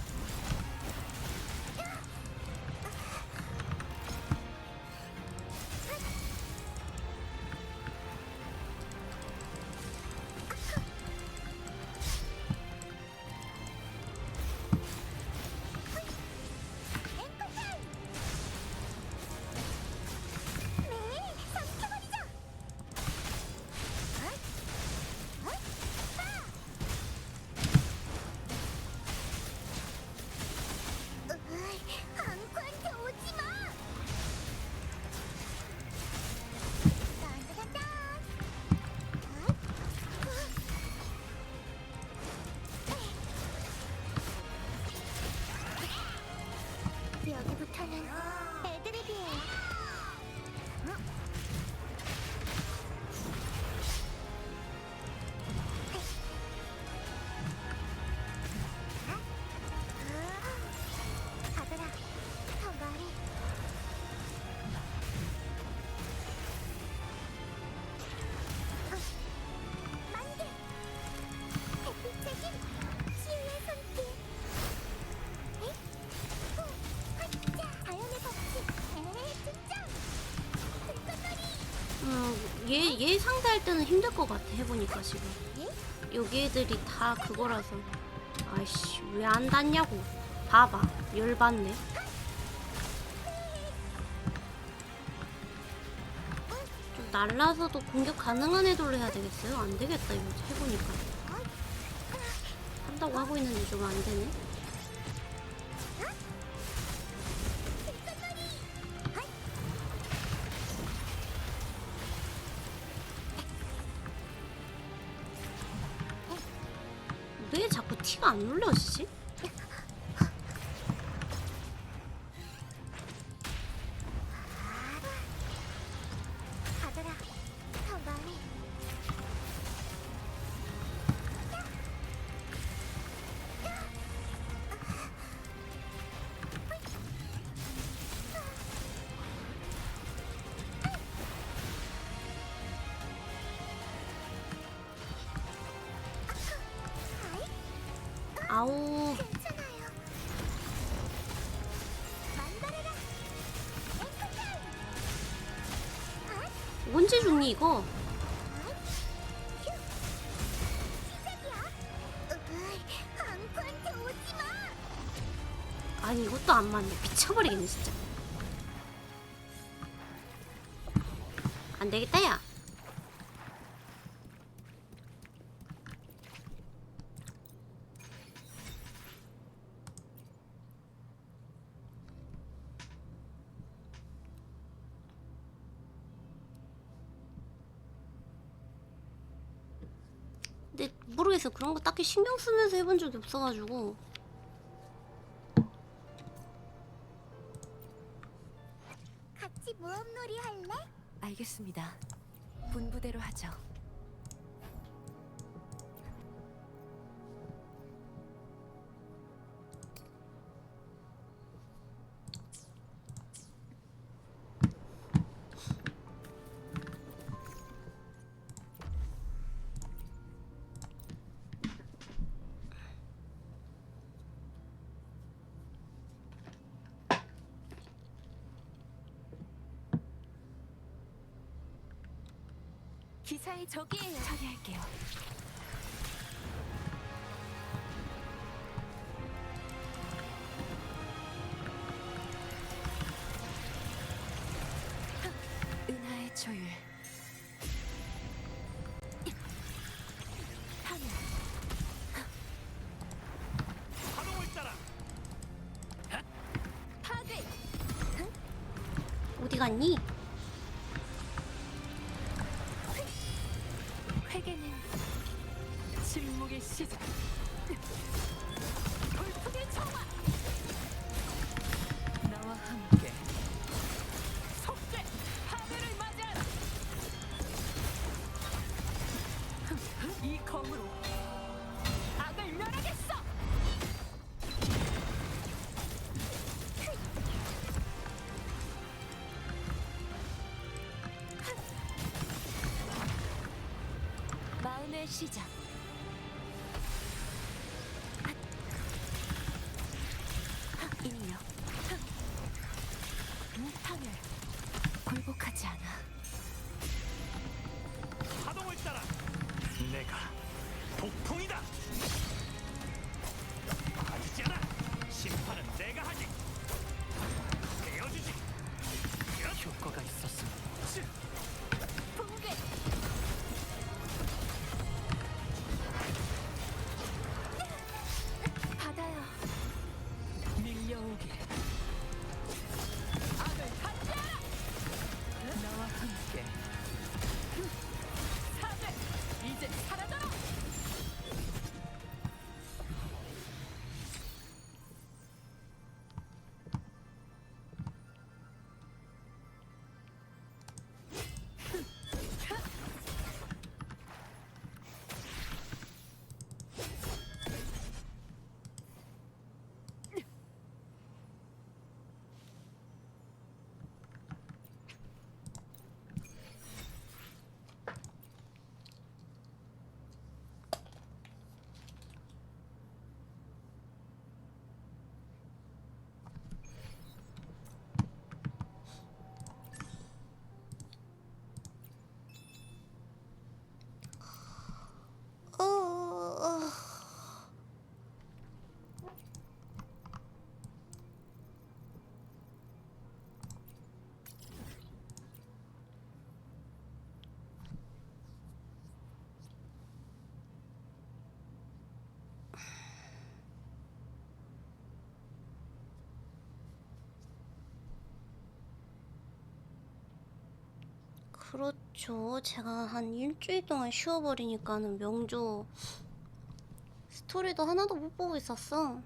앵커 타임. 네, 삼켜버리죠. 앙코한테 오지 마. 딴딴딴. 여기부터는 애드립이에요. 아들아, 더 말해. 얘 상대할 때는 힘들 것 같아. 해보니까 지금 여기 애들이 다 그거라서. 아이씨 왜 안 닿냐고. 봐봐 열받네. 좀 날라서도 공격 가능한 애들로 해야 되겠어요? 안 되겠다 이거 해보니까. 한다고 하고 있는데 좀 안 되네. 왜 자꾸 티가 안 눌러지지? 받아라. 더 많이. 아우 괜찮아요. 만들어라. 앵커타임. 언제 죽니 이거? 시작이야. 앙코한테 오지 마. 아니 이것도 안 맞네. 미쳐버리겠네 진짜. 안 되겠다 야. 근데 모르겠어. 그런 거 딱히 신경 쓰면서 해본 적이 없어가지고. 같이 모험놀이 할래? 알겠습니다. 분부대로 하죠. 기사의 적이에요. 처리할게요. 은하의 조율. 하늘. 파동을 따라. 파괴. 어디 갔니? 회개는 침묵의 시작. 돌풍의 청아. 나와 함께 속죄 하늘을 맞이하라. 이 검으로 악을 멸하겠어. 마음의 시작. 인력. 파멸. 굴복하지 않아. 파동을 따라. 내가 폭풍이다. 빠지지 않아. 심판은 내가 하지. 되어주지. 효과가 있었음. 붕괴. 받아요. 밀려오게. 악을 반대하라. 나와 함께. 사들 이제 사라져라. 그렇죠. 제가 한 일주일 동안 쉬어버리니까는 명조 스토리도 하나도 못 보고 있었어.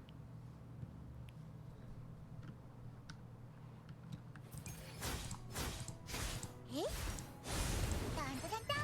에? 딴딴딴.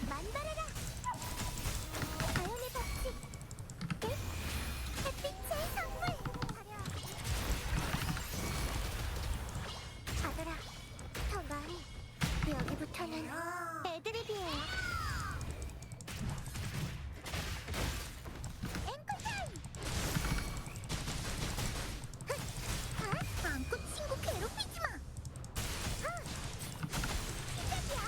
만발해라. 자연의 법칙. 네? 햇빛의 선물. 화려하게. 아들아, 더 많이. 여기부터는 애드립이에요. 앵콜타임. 안고 친구 괴롭히지 마. 시작이야.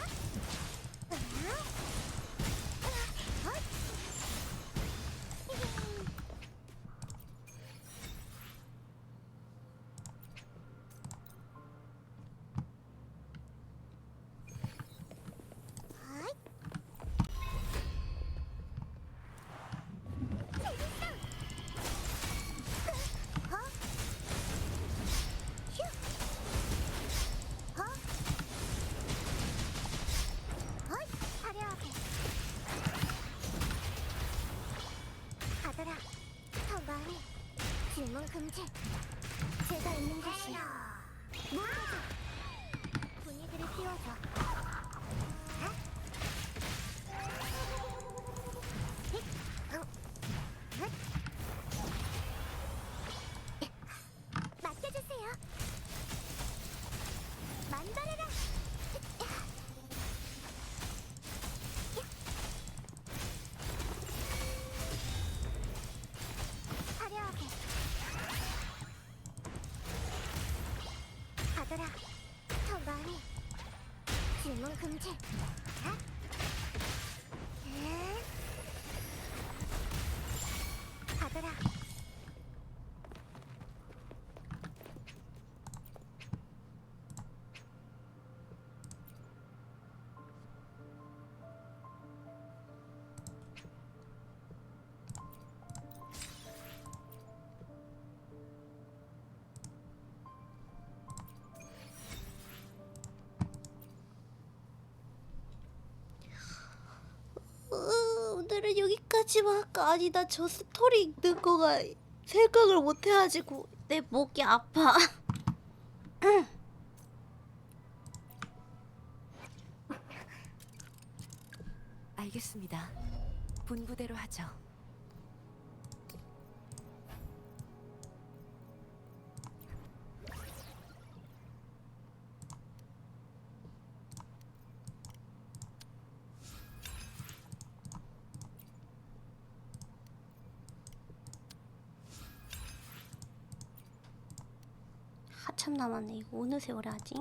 화려하게. 아들아, 더 많이. 질문 금지. 제가 있는 곳이 무너져. 분위기를 띄워줘. 맡겨주세요. 만발해라. 화려하게. 아들아, 더 많이. 질문 금지. 아들아. 오늘은 여기까지만 할까? 아니 나 저 스토리 읽는 거가 생각을 못 해가지고 내 목이 아파. 알겠습니다. 분부대로 하죠. 한참 남았네. 이거 어느 세월에 하지?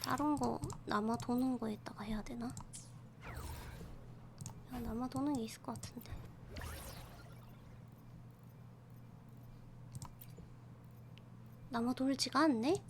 다른 거 남아 도는 거에다가 해야 되나? 야, 남아 도는 게 있을 것 같은데. 남아 돌지가 않네?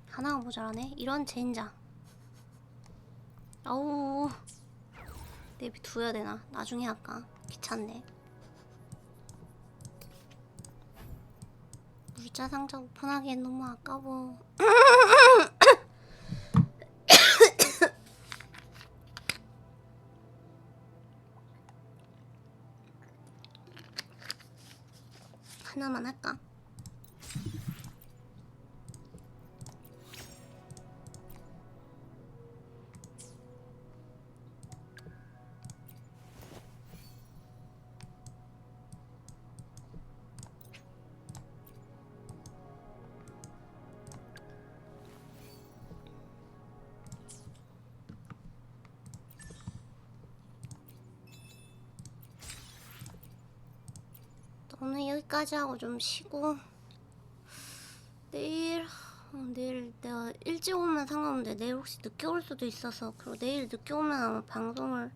하나가 모자라네. 이런 젠장. 아우, 내비둬야 되나? 나중에 할까? 귀찮네. 물자 상자 오픈하기엔 너무 아까워. 하나만 할까? 오늘 여기까지 하고 좀 쉬고 내일 내가 일찍 오면 상관없는데 내일 혹시 늦게 올 수도 있어서, 그리고 내일 늦게 오면 아마 방송을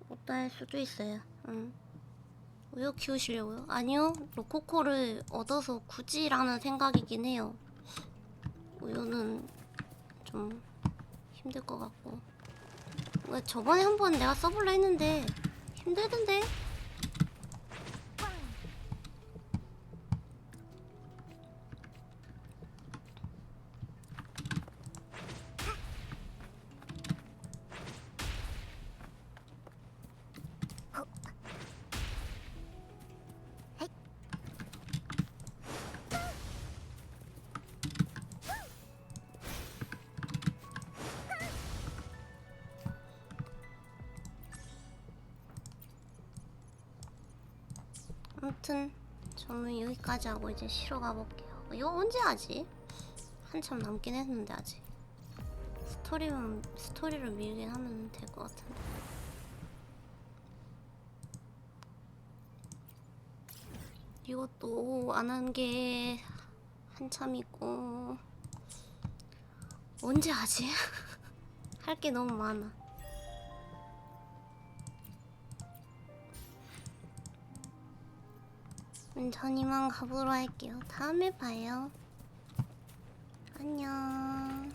못 할 수도 있어요. 우유 키우시려고요? 아니요, 로코코를 얻어서 굳이라는 생각이긴 해요. 우유는 좀 힘들 것 같고. 저번에 한번 내가 써볼라 했는데 힘들던데. 아무튼 저는 여기까지 하고 이제 쉬러 가볼게요. 이거 언제 하지? 한참 남긴 했는데 아직. 스토리를 밀긴 하면 될 것 같은데. 이것도 안 한 게 한참이고. 언제 하지? 할 게 너무 많아. 전 이만 가보러 할게요. 다음에 봐요. 안녕.